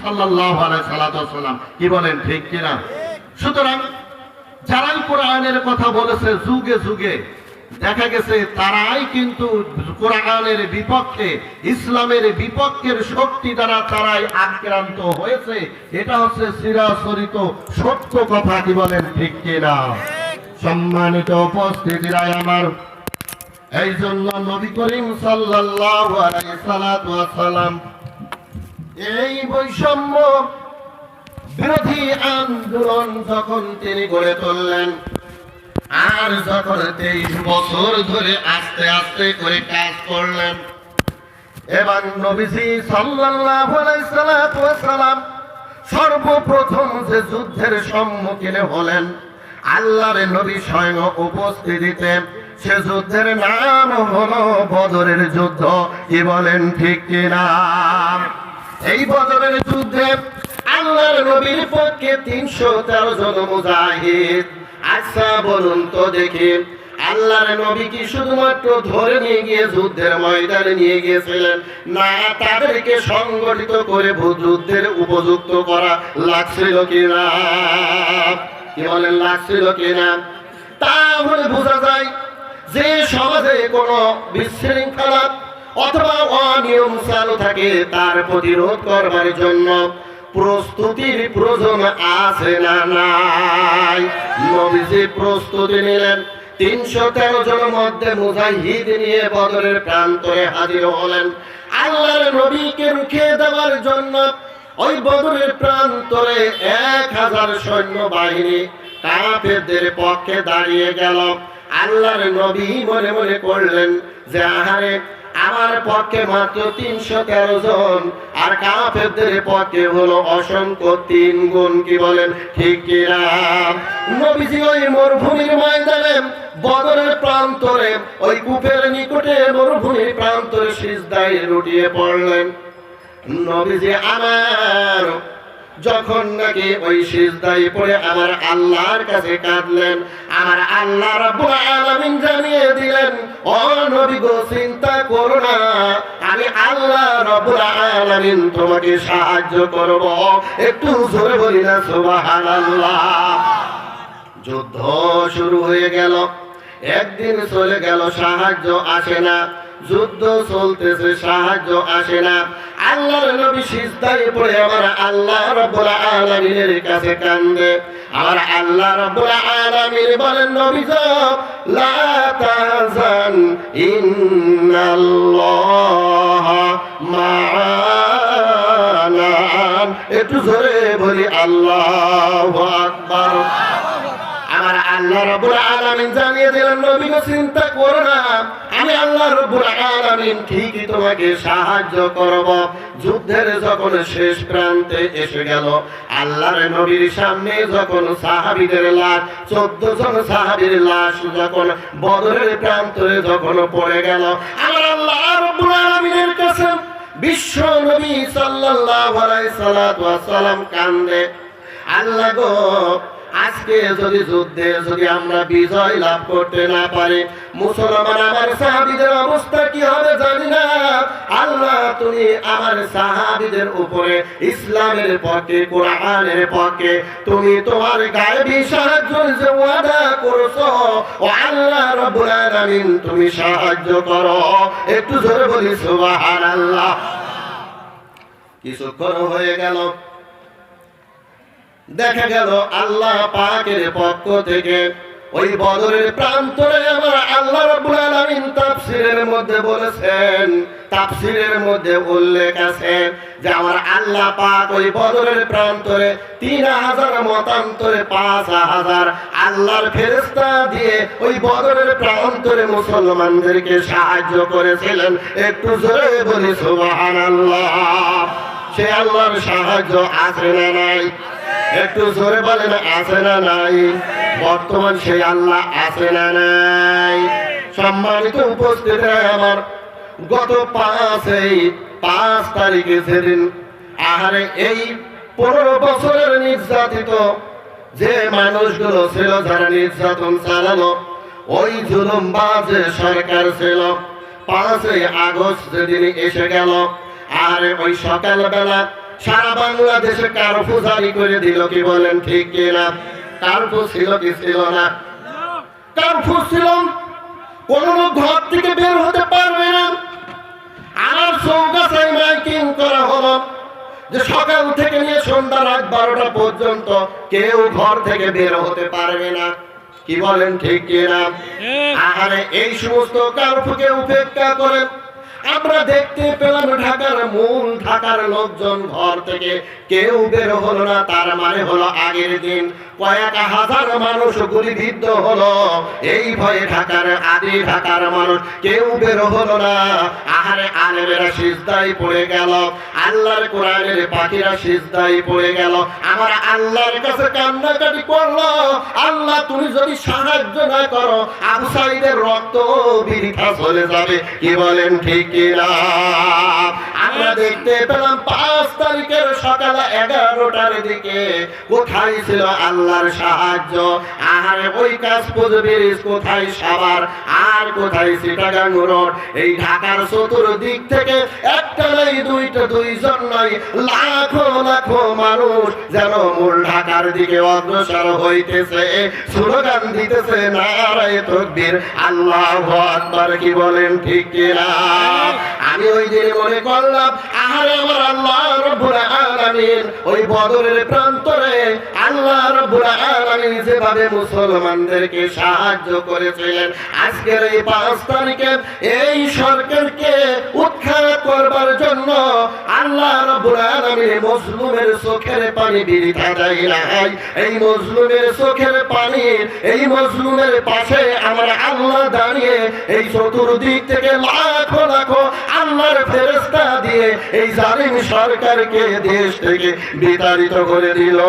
সাল্লাল্লাহু আলাইহি সাল্লাম। কি বলেন, ঠিক কিনা? সুতরাং যারাই কোরআনের কথা বলেছে যুগে যুগে, দেখা গেছে তারাই কিন্তু কোরআনের বিপক্ষে, ইসলামের বিপক্ষের শক্তি দ্বারা তারাই আক্রান্ত হয়েছে। এটা হচ্ছে চিরাচরিত সত্য কথা। কি বলেন, ঠিক কিনা? সম্মানিত উপস্থিতিরা আমার, এই জন্য নবী করিম সাল্লাল্লাহু আলাইহি সাল্লাম এই বৈষম্য বিরোধী আন্দোলন যখন তিনি গড়ে তুললেন, আর যখন 23 বছর ধরে আস্তে আস্তে করে কাজ করলেন, এবং নবীজি সাল্লাল্লাহু আলাইহি সাল্লাম সর্বপ্রথম যে যুদ্ধের সম্মুখীন হলেন, আল্লাহর নবী স্বয়ং উপস্থিতিতে, সে যুদ্ধের নাম হলো বদরের যুদ্ধ। কি বলেন, ঠিক কিনা? এই বদরের যুদ্ধে আল্লাহর নবীর পক্ষে 313 জন মুজাহিদ। আচ্ছা বলুন তো দেখি, আল্লাহর নবী কি শুধুমাত্র ধরে নিয়ে গিয়ে যুদ্ধের ময়দানে নিয়ে গিয়েছিলেন? না, তাদেরকে সংগঠিত করে যুদ্ধের উপযুক্ত করা লাগছিল কিনা? কি বলেন, লাগছিল কিনা? তাহলে বোঝা যায় যে সমাজে কোনো বিশৃঙ্খলা অথবা অনিয়ম চালু থাকে, তার প্রতিরোধ করবার জন্য প্রস্তুতির প্রয়োজন আছে না নাই? নবীজি প্রস্তুতি নিলেন। 313 জনের মধ্যে মুজাহিদ নিয়ে বদরের প্রান্তরে হাজির হলেন। আল্লাহর নবীকে রুখে দেওয়ার জন্য ওই বদরের প্রান্তরে 1000 সৈন্য বাহিনী কাফেরদের পক্ষে দাঁড়িয়ে গেল। আল্লাহর নবী মনে মনে করলেন যে আহারে, আমার পক্ষে মাত্র 313 জন, আর কাফেরদের পক্ষে হলো অসংখ্য 3 গুণ। কি বলেন, ঠিক কিনা? নবীজি ওই মরুভূমির ময়দানে, বদরের প্রান্তরে, ওই কূপের নিকটে মরুভূমির প্রান্তরে সিজদায় লুটিয়ে পড়লেন। নবীজি আমার যখন নাকি ওই সিজদায় পড়ে আমার আল্লাহর কাছে কাঁদলেন, আমার আল্লাহ রাব্বুল আলামিন জানিয়ে দিলেন, ও নবী গো, চিন্তা করো না, আমি আল্লাহ রাব্বুল আলামিন তোমাকে সাহায্য করব। একটু জোরে বলি না সুবহানাল্লাহ। যুদ্ধ শুরু হয়ে গেল, একদিন চলে গেল, সাহায্য আসে না। যুদ্ধ চলতেছে, সাহায্য আসে না। আল্লাহর নবী সিজদায় পড়ে আমার আল্লাহ রাব্বুল আলামিনের কাছে কান্দে। আমার আল্লাহ রাব্বুল আলামিন বলেন, নবী লা তাহজান ইন্নাল্লাহা মা'ানা। একটু জোরে বলি আল্লাহু আকবার। আমার আল্লাহ রাব্বুল আলামিন জানিয়ে দিলেন, নবী গো, চিন্তা করো না, আমি আল্লাহ রাব্বুল আলামিন ঠিকই তোমাকে সাহায্য করব। যুদ্ধের যখন শেষ প্রান্তে এসে গেল, আল্লাহর নবীর সামনে যখন সাহাবীদের লাশ, 14 জন সাহাবীর লাশ যখন বদরের প্রান্তরে যখন পড়ে গেল, আমার আল্লাহ রাব্বুল আলামিনের কাছে বিশ্ব নবী সাল্লাল্লাহু আলাইহি সাল্লাম কান্দে, আল্লাহ গো, আজকে যদি যুদ্ধে যদি আমরা বিজয় লাভ করতে না পারি, মুসলমান আমার সাহাবীদের অবস্থা কি হবে জানি না। আল্লাহ, তুমি আমার সাহাবীদের উপরে ইসলামের পক্ষে, কোরআনের পক্ষে তুমি তোমার গায়েবী সাহায্য যে ওয়াদা করেছো, ও আল্লাহ রাব্বুল আলামিন তুমি সাহায্য করো। একটু জোরে বলি সুবহানাল্লাহ। কিছুক্ষণ হয়ে গেল, দেখা গেল আল্লাহ পাকের পক্ষ থেকে ওই বদরের প্রান্তরে আমার আল্লাহ রাব্বুল আলামিন তাফসীরের মধ্যে বলেছেন, তাফসীরের মধ্যে উল্লেখ আছে যে আমার আল্লাহ পাক ওই বদরের প্রান্তরে 3000 মতান্তরে 5000 আল্লাহর ফেরেশতা দিয়ে ওই বদরের প্রান্তরে মুসলমানদেরকে সাহায্য করেছিলেন। একটু জোরে বলি সুবহানাল্লাহ। সে আল্লাহর সাহায্য আছে না নাই? একটু জোরে বলেন, আছে না নাই? বর্তমান সেই আল্লাহ আছে না নাই? সম্মানিত উপস্থিতি আমার, গত 5 তারিখে সেদিন আহারে এই 15 বছরের নির্যাতিত যে মানুষগুলো ছিল, যারা নির্যাতন চালালো, ওই জুলুমবাজ সরকার ছিল, 5 আগস্ট যেদিন এসে গেল, আর ওই সকালবেলা সারা বাংলাদেশে কারফিউ জারি করে দিল, কি বলেন ঠিক কিনা? কারফিউ ছিল কি ছিল না? কারফিউ ছিল, কোন লোক ঘর থেকে বের হতে পারবে না। আর চৌগাছায় মাইকিং করা হলো যে সকাল থেকে নিয়ে সন্ধ্যা রাত 12টা পর্যন্ত কেউ ঘর থেকে বের হতে পারবে না, কি বলেন ঠিক কিনা? আরে এই সমস্ত কারফিউকে উপেক্ষা করে আমরা দেখতে পেলাম ঢাকার লোকজন ঘর থেকে কেউ বের হলো না। তার মানে হলো আগের দিন কয়েক হাজার মানুষ গুলিবিদ্ধ হলো, এই ভয়ে ঢাকার মানুষ কেউ বের হলো না। আহারে আলেমেরা সিজদায় পড়ে গেল, আল্লাহর কোরআনের পাখিরা সিজদায় পড়ে গেল, আমরা আল্লাহর কাছে কান্নাকাটি করলো, আল্লাহ তুমি যদি সাহায্য না করো আবু সাঈদের রক্ত বৃথা চলে যাবে, কি বলেন ঠিক কিনা? আমরা দেখতে পেলাম 5 তারিখের সকাল 11টার দিকে কোথায় ছিল আল্লাহর সাহায্য? আহারে ওই কাশপুর ব্রিজ কোথায়, সাভার আর কোথায় চিটাগাং রোড, এই ঢাকার চতুর্দিক থেকে একটা নাই দুইটা দুইজন নয় লাখো লাখো মানুষ যেন মূল ঢাকার দিকে অগ্রসর হইতেছে, স্লোগান দিতেছে নারায়ে তাকবীর আল্লাহু আকবার, কি বলেন ঠিক কিনা? আমি ওই দিন মনে করলাম আহারে আমার আল্লাহ রাব্বুল আলামিন ওই বদরের প্রান্তরে আল্লাহ রাব্বুল আলামিন যেভাবে মুসলমানদেরকে সাহায্য করেছিলেন, আজকের এই 5 তারিখে এই সরকারকে উৎখাত করবার জন্য আল্লাহ রাব্বুল আলামিন মজলুমের চোখের পানি বৃথা দেয় নাই। এই মজলুমের চোখের পানি, এই মজলুমের পাশে আমরা আল্লাহ দাঁড়িয়ে এই চতুর্দিক থেকে লাখো লাখো আল্লাহর ফেরেশতা দিয়ে এই জালিম সরকারকে দেশ থেকে বিতাড়িত করে দিল,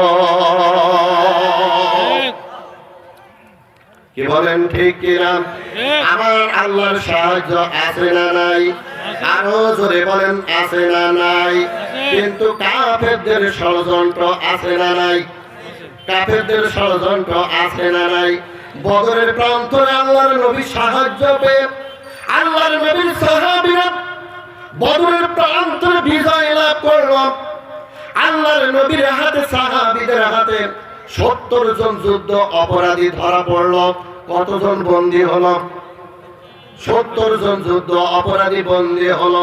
কি বলেন ঠিক কিনা? আমার আল্লাহর সাহায্য আছে না নাই? আরো জোরে বলেন আছে না নাই? কিন্তু কাফেরদের ষড়যন্ত্র আছে না নাই? কাফেরদের ষড়যন্ত্র আছে না নাই? বদরের প্রান্তরে আল্লাহর নবী সাহায্য পেয়ে আল্লাহর নবীর সাহাবীরা বদরের প্রান্তরে বিজয় লাভ করল। আল্লাহর নবীর হাতে সাহাবীদের হাতে 70 জন যুদ্ধ অপরাধী ধরা পড়ল। কতজন বন্দী হলো? 70 জন যুদ্ধ অপরাধী বন্দী হলো।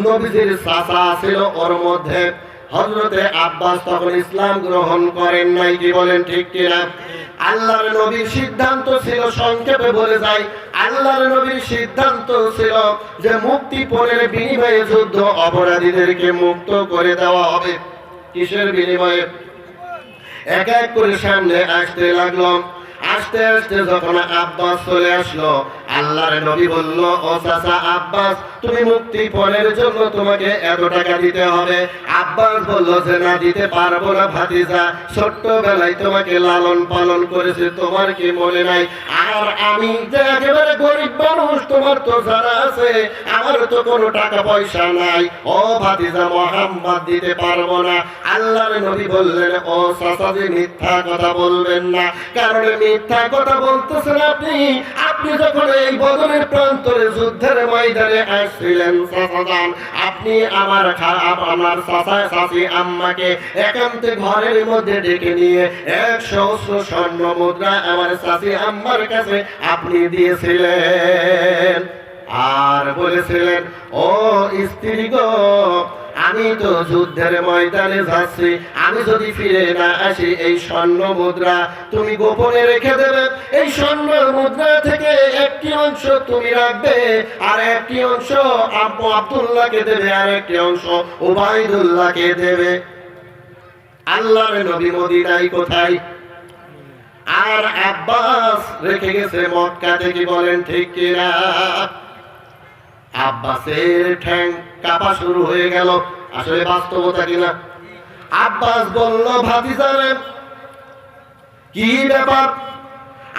নবীজির চাচা ছিল ওর মধ্যে, হযরতে আব্বাস তখন ইসলাম গ্রহণ করেন নাই, কি বলেন ঠিক কিনা? আল্লাহর নবীর সিদ্ধান্ত ছিল, সংক্ষেপে বলে যাই, আল্লাহর নবীর সিদ্ধান্ত ছিল যে মুক্তিপণের বিনিময়ে যুদ্ধ অপরাধীদেরকে মুক্ত করে দেওয়া হবে। কিসের বিনিময়ে? এক এক করে সামনে আসতে লাগলো। আস্তে আস্তে যখন আব্বাস চলে আসলো, আল্লাহর নবী বলল, ও চাচা আব্বাস, তুমি মুক্তিপণের জন্য তোমাকে এত টাকা দিতে হবে। আব্বাস বলল যে না, দিতে পারবো না ভাতিজা, ছোট্টবেলায় তোমাকে লালন পালন করেছে, তোমার কি মনে নাই? আর আমি যে একেবারে গরিব মানুষ, তোমার তো জানা আছে আমার তো কোনো টাকা পয়সা নাই, ও ভাতিজা মুহাম্মদ দিতে পারবো না। আল্লাহর নবী বললেন, ও চাচা জি, মিথ্যা কথা বলবেন না, কারণ মিথ্যা কথা বলতেছেন আপনি। আপনি যখন এই বদরের প্রান্তরে যুদ্ধের ময়দানে আসছিলেন চাচাজান, আপনি আমার চাচা চাচি আম্মাকে একান্তে ঘরের মধ্যে ডেকে নিয়ে 100 স্বর্ণ মুদ্রা আমার চাচি আম্মার কাছে আপনি দিয়েছিলেন, আর বলেছিলেন, ও স্ত্রী গো, আমি তো যুদ্ধের ময়দানে যাচ্ছি, আমি যদি ফিরে না আসি এই স্বর্ণ মুদ্রা তুমি গোপনে রেখে দেবে। এই স্বর্ণ মুদ্রা থেকে একটি অংশ তুমি রাখবে, আর একটি অংশ আব্বু আব্দুল্লাহকে দেবে, আর একটি অংশ উবাইদুল্লাহকে দেবে। আল্লাহর নবী মদিনায় কোথায়? আর আব্বাস রেখে গেছে মক্কাতে, কি বলেন ঠিক কিনা? আব্বাসের ঠ্যাং কাঁপা শুরু হয়ে গেল। আসলে বাস্তবতা কিনা? আব্বাস বলল, ভাতিজারে কি ব্যাপার?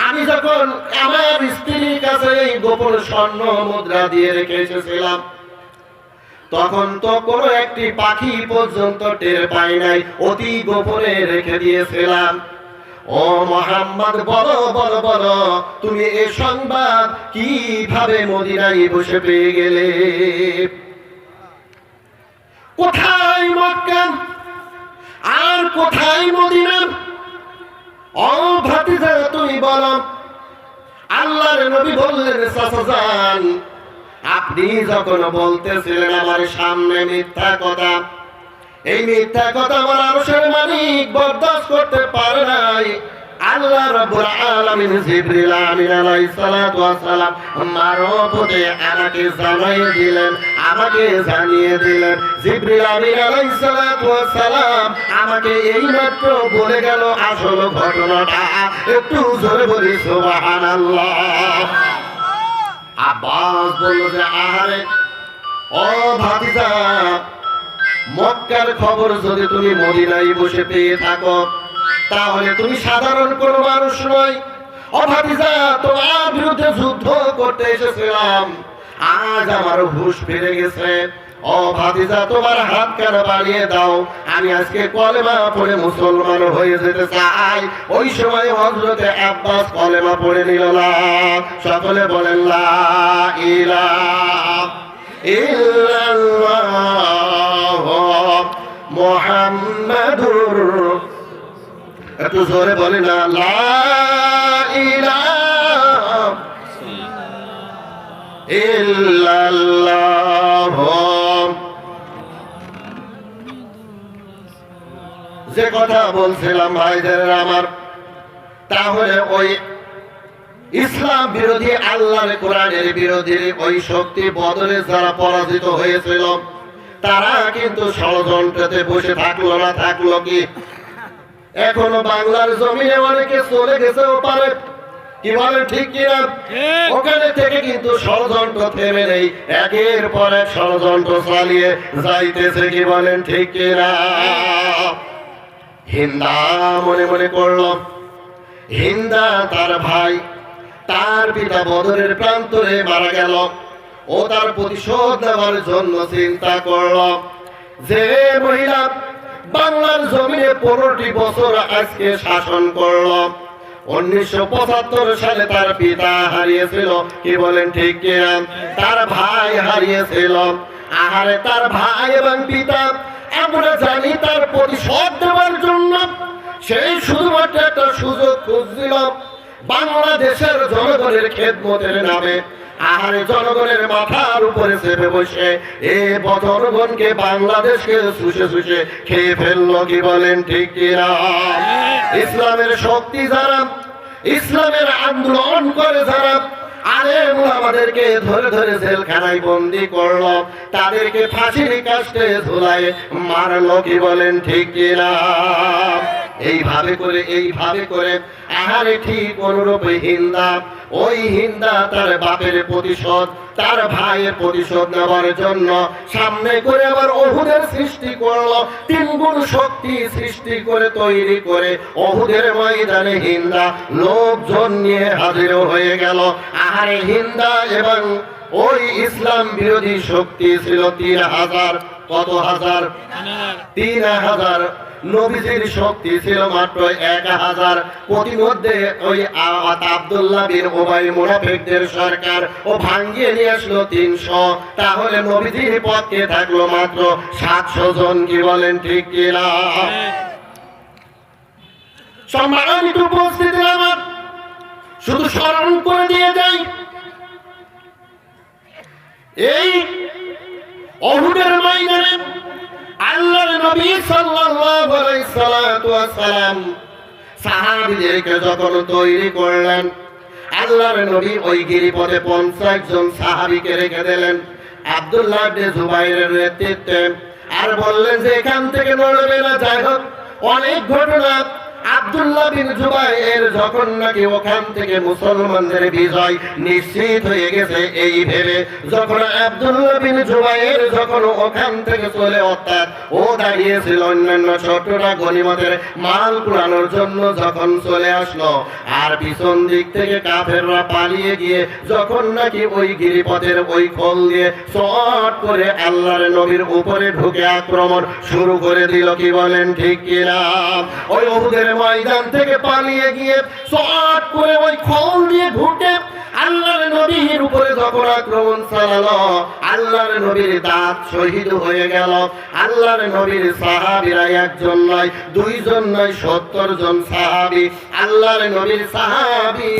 আমি যখন আমার স্ত্রীর কাছে এই গোপন স্বর্ণ মুদ্রা দিয়ে রেখে এসেছিলাম, তখন তো কোনো একটি পাখি পর্যন্ত টের পাই নাই, অতি গোপনে রেখে দিয়েছিলাম। ও মুহাম্মদ, বলো বলো বলো, তুমি এই সংবাদ কিভাবে মদিনায় বসে পেয়ে গেলে? কোথায় মক্কা? কোথায় মদিনা? ও ভাতিজা তুমি বলো। আল্লাহর নবী বললেন, চাচা যান, আপনি যখন বলতেছিলেন আমার সামনে মিথ্যা কথা, এই মিথ্যা কথা আমার আরশের মালিক বরদাস্ত করতে পারে নাই। আল্লাহ রাব্বুল আলামিন জিবরিল আমিন আলাইহিস সালাতু ওয়াস সালাম মারফতে আমাকে জানিয়ে দিলেন, জিবরিল আমিন আলাইহিস সালাতু ওয়াস সালাম আমাকে এইমাত্র বলে গেল আসল ঘটনাটা। একটু জোরে বলি সুবহানাল্লাহ। আব্বাস বলল যে আহারে ও ভাতিজা, মক্কার খবর যদি তুমি মদিনায় বসে পেয়ে থাকো তাহলে তুমি সাধারণ কোন মানুষ নয়। ও ভাতিজা, তোমার বিরুদ্ধে যুদ্ধ করতে এসেছিলাম, আজ আমার হুঁশ ফিরে গেছে। ও ভাতিজা, তোমার হাত কেন বাড়িয়ে দাও, আমি আজকে কলেমা পড়ে মুসলমান হয়ে যেতে চাই। ওই সময় হযরতে আব্বাস কলেমা পড়ে নিল। সকলে বলেন লা ইলাহা ইল্লাল্লাহ মুহাম্মাদুর, একটু জোরে বলি না, লা ইলাহা ইল্লাল্লাহ। যে কথা বলছিলাম ভাইদের আমার, তাহলে ওই ইসলাম বিরোধী, আল্লাহর কোরআনের বিরোধী ওই শক্তি বদরে যারা পরাজিত হয়েছিল তারা কিন্তু ষড়যন্ত্রতে বসে থাকলো না। থাকলো কি? এখনো বাংলার জমিনে অনেকে চলে গেছেও পারে, কি বলে ঠিক কিনা? ওখানে থেকে কিন্তু ষড়যন্ত্র থেমে নেই, একের পর এক ষড়যন্ত্র চালিয়ে যাইতেছে, কি বলেন ঠিক কিনা? হিন্দা মনে মনে করল, হিন্দা তার ভাই, তার পিতা বদরের প্রান্তরে মারা গেল, ও তার প্রতিশোধ নেওয়ার জন্য চিন্তা করল। যে মহিলা বাংলার জমিনে 15টি বছর আজকে শাসন করল, 1975 সালে তার পিতা হারিয়েছিল, কি বলেন ঠিক কিনা? তার ভাই হারিয়েছিল। আহারে, তার ভাই এবং পিতা, আমরা জানি তার প্রতিশোধ দেওয়ার জন্য সেই শুধুমাত্র একটা সুযোগ খুঁজছিল বাংলাদেশের জনগণের খেদমতের নামে। আহারে, জনগণের মাথার উপরে চেপে বসে এ জনগণকে, বাংলাদেশকে শুষে শুষে খেয়ে ফেললো, কি বলেন ঠিক কিনা? ইসলামের শক্তি যারা, ইসলামের আন্দোলন করে যারা, আলেম ওলামাদেরকে ধরে ধরে জেলখানায় বন্দী করলো, তাদেরকে ফাঁসির কাস্টে ঝুলায় মারলো, কি বলেন ঠিক কিনা? এইভাবে করে আহারে, ঠিক অনুরূপে হিন্দা, ওই হিন্দা তার বাপের প্রতিশোধ, তার ভাইয়ের প্রতিশোধ নেওয়ার জন্য সামনে করে আবার অহুদের সৃষ্টি করলো। 3 গুণ শক্তি সৃষ্টি করে তৈরি করে অহুদের ময়দানে হিন্দা লোকজন নিয়ে হাজির হয়ে গেল। আহারে, হিন্দা এবং ওই ইসলাম বিরোধী শক্তি ছিল 3000। কত হাজার? 3000। নবীজির শক্তি ছিল মাত্র 1000। প্রতিমধ্যে ওই আব্দুল্লাহ বিন উবাই মুনাফিকদের সরকার ও ভাঙিয়ে নিয়ে আসলো 300। তাহলে নবীজির পক্ষে থাকলো মাত্র 700 জন, কি বলেন ঠিক কিনা? সম্মানিত উপস্থিতি, আমার শুধু স্মরণ করে দিয়ে যাই, এই উহুদের ময়দানে আল্লাহর নবী সাল্লাল্লাহু আলাইহি সাল্লাম সাহাবীদেরকে যখন তৈরি করলেন, আল্লাহর নবী ওই গিরিপথে 50 জন সাহাবীকে রেখে দিলেন আব্দুল্লাহ ইবনে জুবাইরের নেতৃত্বে, আর বললেন যে এখান থেকে নড়বে না। যাই হোক, অনেক ঘটনা। আব্দুল্লাহ বিন জুবাইর যখন নাকি ওখান থেকে মুসলমানদের বিজয় নিশ্চিত হয়ে গেছে এই ভেবে, যখন আব্দুল্লাহ বিন জুবাইর যখন ওখান থেকে চলে, অর্থাৎ ও দাঁড়িয়েছিল অন্যান্য ছোটরা গনিমতের মাল কুড়ানোর জন্য, যখন চলে আসলো, আর পিছন দিক থেকে কাফেররা পালিয়ে গিয়ে যখন নাকি ওই গিরিপথের ওই খোল দিয়ে চট করে আল্লাহর নবীর উপরে ঢুকে আক্রমণ শুরু করে দিল, কি বলেন ঠিক কিনা? ওই উহুদের ময়দান থেকে পালিয়ে গিয়ে চট করে ওই খোল দিয়ে ঢুকে আল্লাহর নবীর উপরে যখন আক্রমণ চালালো, আল্লাহর নবীর দাঁত শহীদ হয়ে গেল। আল্লাহর নবীর সাহাবীরা একজন নয়, দুইজন নয়, 70 জন সাহাবী, আল্লাহর নবীর সাহাবী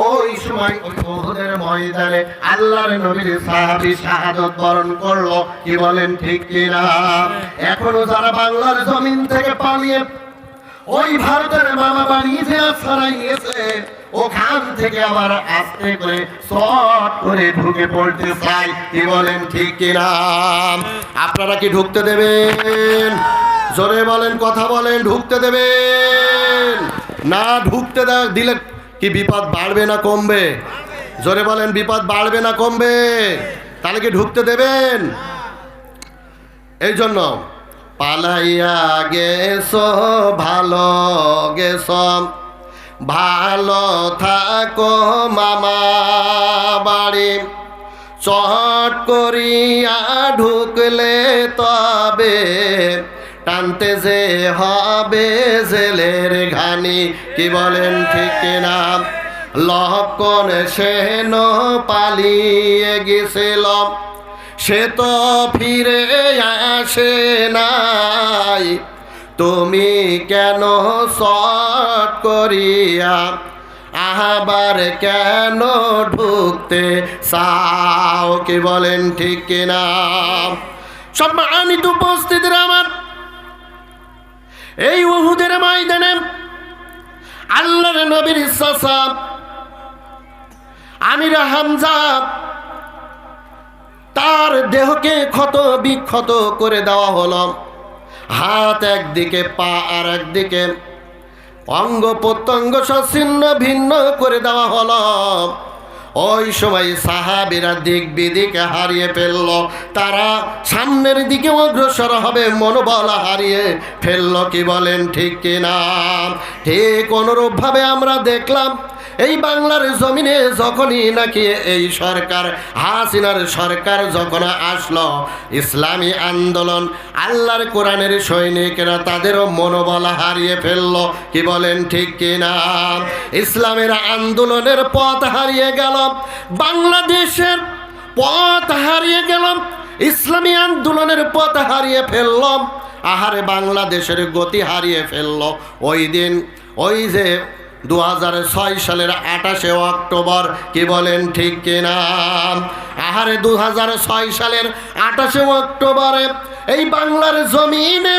ওই সময় ওই উহুদের ময়দানে আল্লাহর নবীর সাহাবী শাহাদাত বরণ করলো। কি বলেন ঠিক কিনা? এখনো যারা বাংলার জমিন থেকে পালিয়ে ওই ভারতের মামা বাড়ি যে আশ্রয় নিয়েছে, ওখান থেকে আবার আস্তে করে শর্ট করে ঢুকে পড়তে চাই। কি বলেন ঠিক কিনা? আপনারা কি ঢুকতে দেবেন? জোরে বলেন, কথা বলেন, ঢুকতে দেবেন না? ঢুকতে দিলে কি বিপদ বাড়বে না কমবে? জোরে বলেন, বিপদ বাড়বে না কমবে? তাহলে কি ঢুকতে দেবেন? এই জন্য পালাইয়া গেছো ভালো গেছো, ভালো থাকো মামা বাড়ি, চট করিয়া ঢুকলে তবে টানতে যে হবে জেলের ঘানি। কি বলেন ঠিক কিনা? লক্ষণ সেন পালিয়ে গেছিল, সে তো ফিরে আসে নাই, তুমি কেন শর্ট করিয়া আবার কেন ঢুকতে চাও? কি বলেন ঠিক কিনা? সম্মানিত উপস্থিতিরা আমার, এই উহুদের ময়দানে আল্লাহর নবীর চাচা আমির হামজা তার দেহকে ক্ষত বিক্ষত করে দেওয়া হলো। হাত একদিকে, পা আর একদিকে, অঙ্গ প্রত্যঙ্গ ছিন্ন ভিন্ন করে দেওয়া হলো। ওই সময় সাহাবীরা দিক বিদিকে হারিয়ে ফেলল, তারা সামনের দিকে অগ্রসর হবে মনোবল হারিয়ে ফেলল। কি বলেন ঠিক কিনা? ঠিক অনুরূপভাবে আমরা দেখলাম এই বাংলার জমিনে যখনই নাকি এই সরকার হাসিনার সরকার যখন আসলো, ইসলামী আন্দোলন আল্লাহর কোরআনের সৈনিকেরা তাদেরও মনোবল হারিয়ে ফেলল। কি বলেন ঠিক কিনা? ইসলামের আন্দোলনের পথ হারিয়ে গেল, বাংলাদেশের পথ হারিয়ে গেল, ইসলামী আন্দোলনের পথ হারিয়ে ফেলল, আহারে বাংলাদেশের গতি হারিয়ে ফেলল। ওই দিন ওই যে 2006 সালের 28শে অক্টোবর। কি বলেন ঠিক কিনা? আহারে 2006 সালের 28শে অক্টোবরে এই বাংলার জমিনে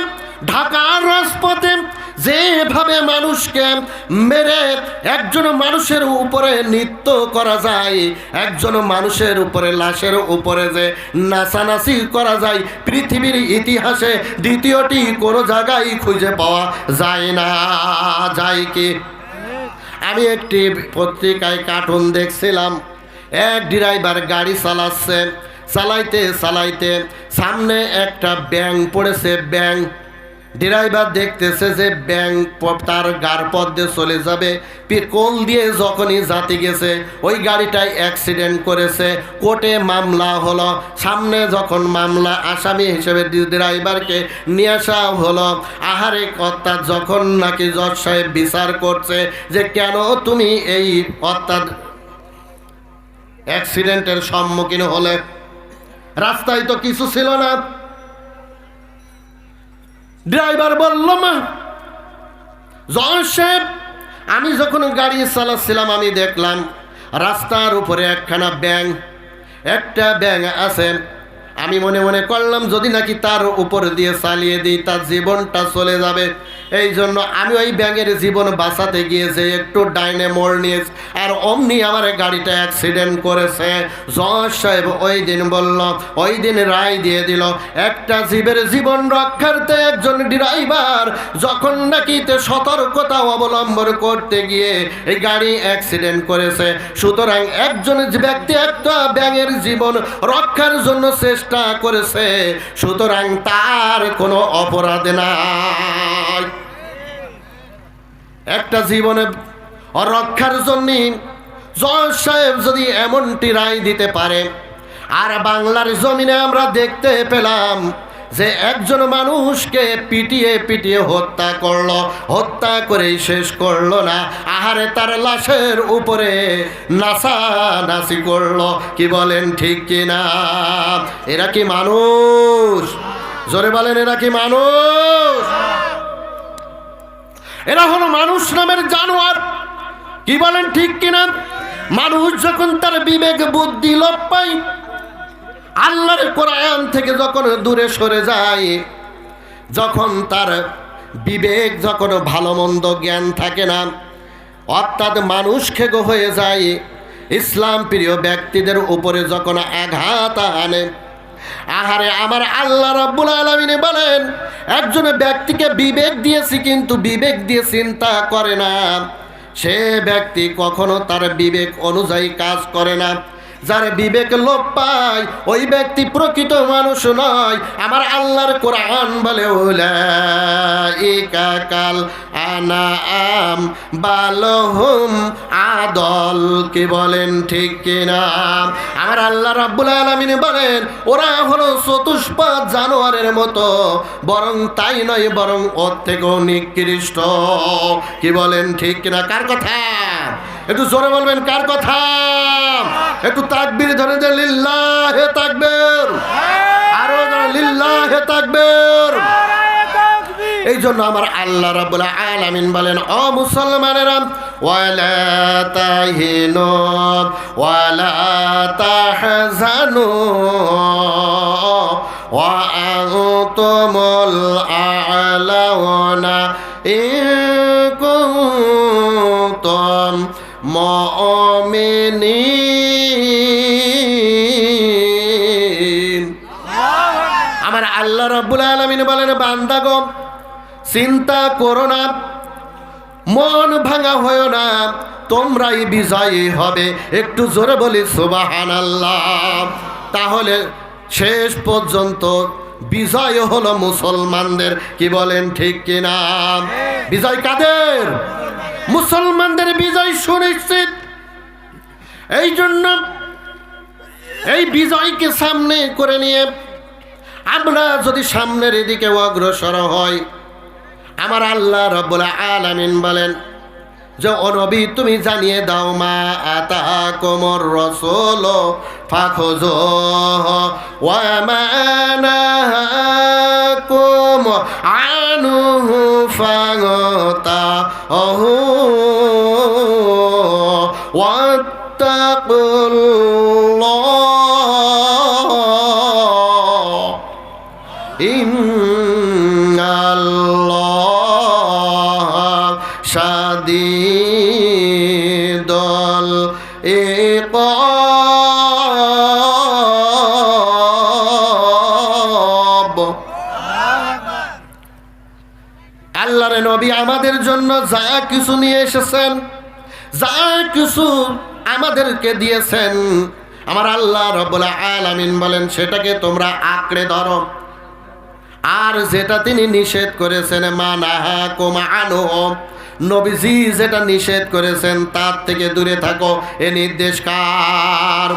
ঢাকার রাজপথে যেভাবে মানুষকে মেরে একজন মানুষের উপরে নৃত্য করা যায়, একজন মানুষের উপরে লাশের উপরে যে নাচানাচি করা যায়, পৃথিবীর ইতিহাসে দ্বিতীয়টি কোনো জায়গায় খুঁজে পাওয়া যায় না। যায় কি? আমি একটি পত্রিকায় কার্টুন দেখছিলাম, এক ড্রাইভার গাড়ি চালাচ্ছে, চালাইতে চালাইতে সামনে একটা ব্যাঙ পড়েছে। ব্যাঙ ড্রাইভার দেখতেছে যে ব্যাঙ তার গার পথ দিয়ে চলে যাবে, কোল দিয়ে যখনই জাতি গেছে ওই গাড়িটাই অ্যাক্সিডেন্ট করেছে, কোর্টে মামলা হলো। সামনে যখন মামলা আসামি হিসেবে ড্রাইভারকে নিয়ে আসা হলো, আহারে কর্তা যখন নাকি জজ সাহেব বিচার করছে যে কেন তুমি এই অ্যাক্সিডেন্টের সম্মুখীন হলে, রাস্তায় তো কিছু ছিল না। ড্রাইভার বলল, মা জজ সাহেব আমি যখন গাড়ি চালাচ্ছিলাম আমি দেখলাম রাস্তার উপরে একটা ব্যাঙ আছে। আমি মনে মনে করলাম যদি নাকি তার উপর দিয়ে চালিয়ে দিই তার জীবনটা চলে যাবে, এই জন্য আমি ওই ব্যাঙের জীবন বাঁচাতে গিয়েছে একটু ডাইনে মোড় নিয়েছে, আর অমনি আমার গাড়িটা অ্যাক্সিডেন্ট করেছে। জজ সাহেব ওই দিন বলল, ওই দিন রায় দিয়ে দিল একটা জীবের জীবন রক্ষার্থে একজন ড্রাইভার যখন নাকি সতর্কতা অবলম্বন করতে গিয়ে এই গাড়ি অ্যাক্সিডেন্ট করেছে, সুতরাং একজন ব্যক্তি একটা ব্যাঙের জীবন রক্ষার জন্য চেষ্টা করেছে, সুতরাং তার কোনো অপরাধ নাই। একটা জীবনে রক্ষার জন্য জজ সাহেব যদি এমনটি রায় দিতে পারে, আর বাংলার জমিনে আমরা দেখতে পেলাম যে একজন মানুষকে পিটিয়ে পিটিয়ে হত্যা করলো, হত্যা করেই শেষ করলো না, আহারে তার লাশের উপরে নাচানাচি করলো। কি বলেন ঠিক কিনা? এরা কি মানুষ? জোরে বলেন, এরা কি মানুষ? এরা হলো মানুষ নামের জানোয়ার। কি বলেন ঠিক কিনা? মানুষ যখন তার বিবেক বুদ্ধি লোপ পায়, আল্লাহর কোরআন থেকে যখন দূরে সরে যায়, যখন তার বিবেক যখন ভালো মন্দ জ্ঞান থাকে না, অর্থাৎ মানুষ খেগো হয়ে যায়, ইসলাম প্রিয় ব্যক্তিদের উপরে যখন আঘাত আনে, আহারে আমার আল্লাহ রাব্বুল আলামিন বলেন, একজন ব্যক্তিকে বিবেক দিয়েছি কিন্তু বিবেক দিয়ে চিন্তা করে না, সে ব্যক্তি কখনো তার বিবেক অনুযায়ী কাজ করে না। যার বিবেক লোপ পায় ওই ব্যক্তি প্রকৃত মানুষ নয়। আমার আল্লাহর কোরআন বলে, উলাইকা কাল আনাম বালহুম আদল। কি বলেন ঠিক কিনা? আমার আল্লাহ রাব্বুল আলামিন বলেন, ওরা হলো চতুষ্পাদ জানোয়ারের মতো, বরং তাই নয়, বরং ওর থেকেও নিকৃষ্ট। কি বলেন ঠিক কিনা? কার কথা? একটু জোরে বলবেন, কার কথা? একটু তাকবীর ধরে যে লিল্লাহে তাকবীর, আরো লিল্লাহে তাকবীর। এই জন্য আমার আল্লাহ রাব্বুল আলামিন বলেন, ও মুসলমানেরা, ওয়ালা তাহিনু ওয়ালা তাহজানু ওয়া আনতুমুল আ'লাউনা ইন কুনতুম মুমিনিন। আমার আল্লাহ রাব্বুল আলামিন বলেন, বান্দাগণ চিন্তা করো না, মন ভাঙা হয়ো না, তোমরাই বিজয়ী হবে। একটু জোরে বলি সুবহানাল্লাহ। তাহলে শেষ পর্যন্ত বিজয় হলো মুসলমানদের। কি বলেন ঠিক কিনা? বিজয় কাদের? মুসলমানদের বিজয় সুনিশ্চিত। এই জন্য এই বিজয়কে সামনে করে নিয়ে আমরা যদি সামনের দিকে অগ্রসর হই, আমার আল্লাহ রাব্বুল আলামিন বলেন যে, ও নবী তুমি জানিয়ে দাও, মা আতাকুমুর রাসূল ফাখুযুহু ওয়া মা নাহাকুম আনহু ফান্তাহু ওয়াত্তাকুল্লাহ ইন্নাল্লাহা শাদীদুল ইকাব। আল্লাহর নবী আমাদের জন্য যা কিছু নিয়ে এসেছেন, যা কিছু আমাদেরকে দিয়েছেন, আমার আল্লাহ রাব্বুল আলামিন বলেন সেটাকে তোমরা আঁকড়ে ধরো। আর যেটা তিনি নিষেধ করেছেন, মানাহাকুম আনহু, নবীজি যেটা নিষেধ করেছেন তার থেকে দূরে থাকো। এ নির্দেশ কার?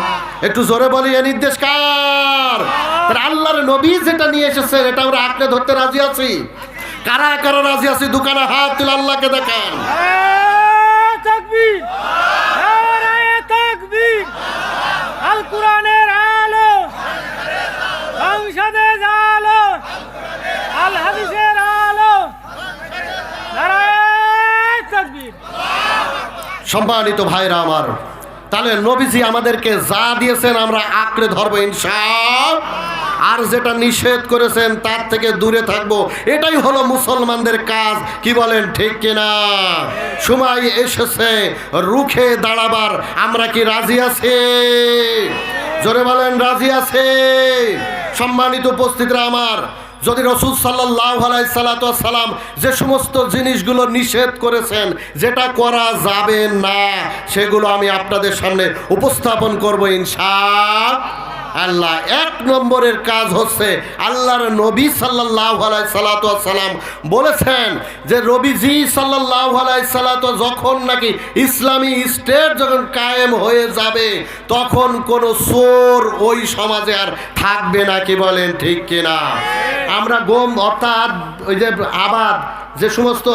একটু জোরে বলি, এ নির্দেশ কার? আল্লাহর নবী যেটা নিয়ে এসেছেন এটা আমরা আঁকড়ে ধরতে রাজি আছি। কারা কারা রাজি আছি? দোকানে হাত তুলে আল্লাহকে দেখান। তাকবীর, নারায়ে তাকবীর। আল কোরআনের আলো, সংসদে আলো, আল হাদিসের আলো, নারায়ে তাকবীর। সম্মানিত ভাইরা আমার, তাহলে নবীজি আমাদেরকে যা দিয়েছেন আমরা আঁকড়ে ধরবো ইনশাআল্লাহ। আর যেটা নিষেধ করেছেন তার থেকে দূরে থাকবো। এটাই হলো মুসলমানদের কাজ। কি বলেন ঠিক কিনা? সময় এসেছে রুখে দাঁড়াবার। আমরা কি রাজি আছি? জোরে বলেন, রাজি আছে? সম্মানিত উপস্থিতরা আমার, যদি রাসূল সাল্লাল্লাহু আলাইহি সাল্লাম যে সমস্ত জিনিসগুলো নিষেধ করেছেন, যেটা করা যাবে না, সেগুলো আমি আপনাদের সামনে উপস্থাপন করব ইনশাআল্লাহ। আল্লাহ। এক নম্বরের কাজ হচ্ছে আল্লাহর নবী সাল্লাল্লাহু আলাইহি সাল্লাম বলেছেন যে নবীজি সাল্লাল্লাহু আলাইহি সাল্লাম যখন নাকি ইসলামী স্টেট যখন কায়েম হয়ে যাবে তখন কোনো চোর ওই সমাজে আর থাকবে না। কি বলেন ঠিক কিনা? আমরা গম অর্থাৎ ওই যে আবাদ যে সমস্ত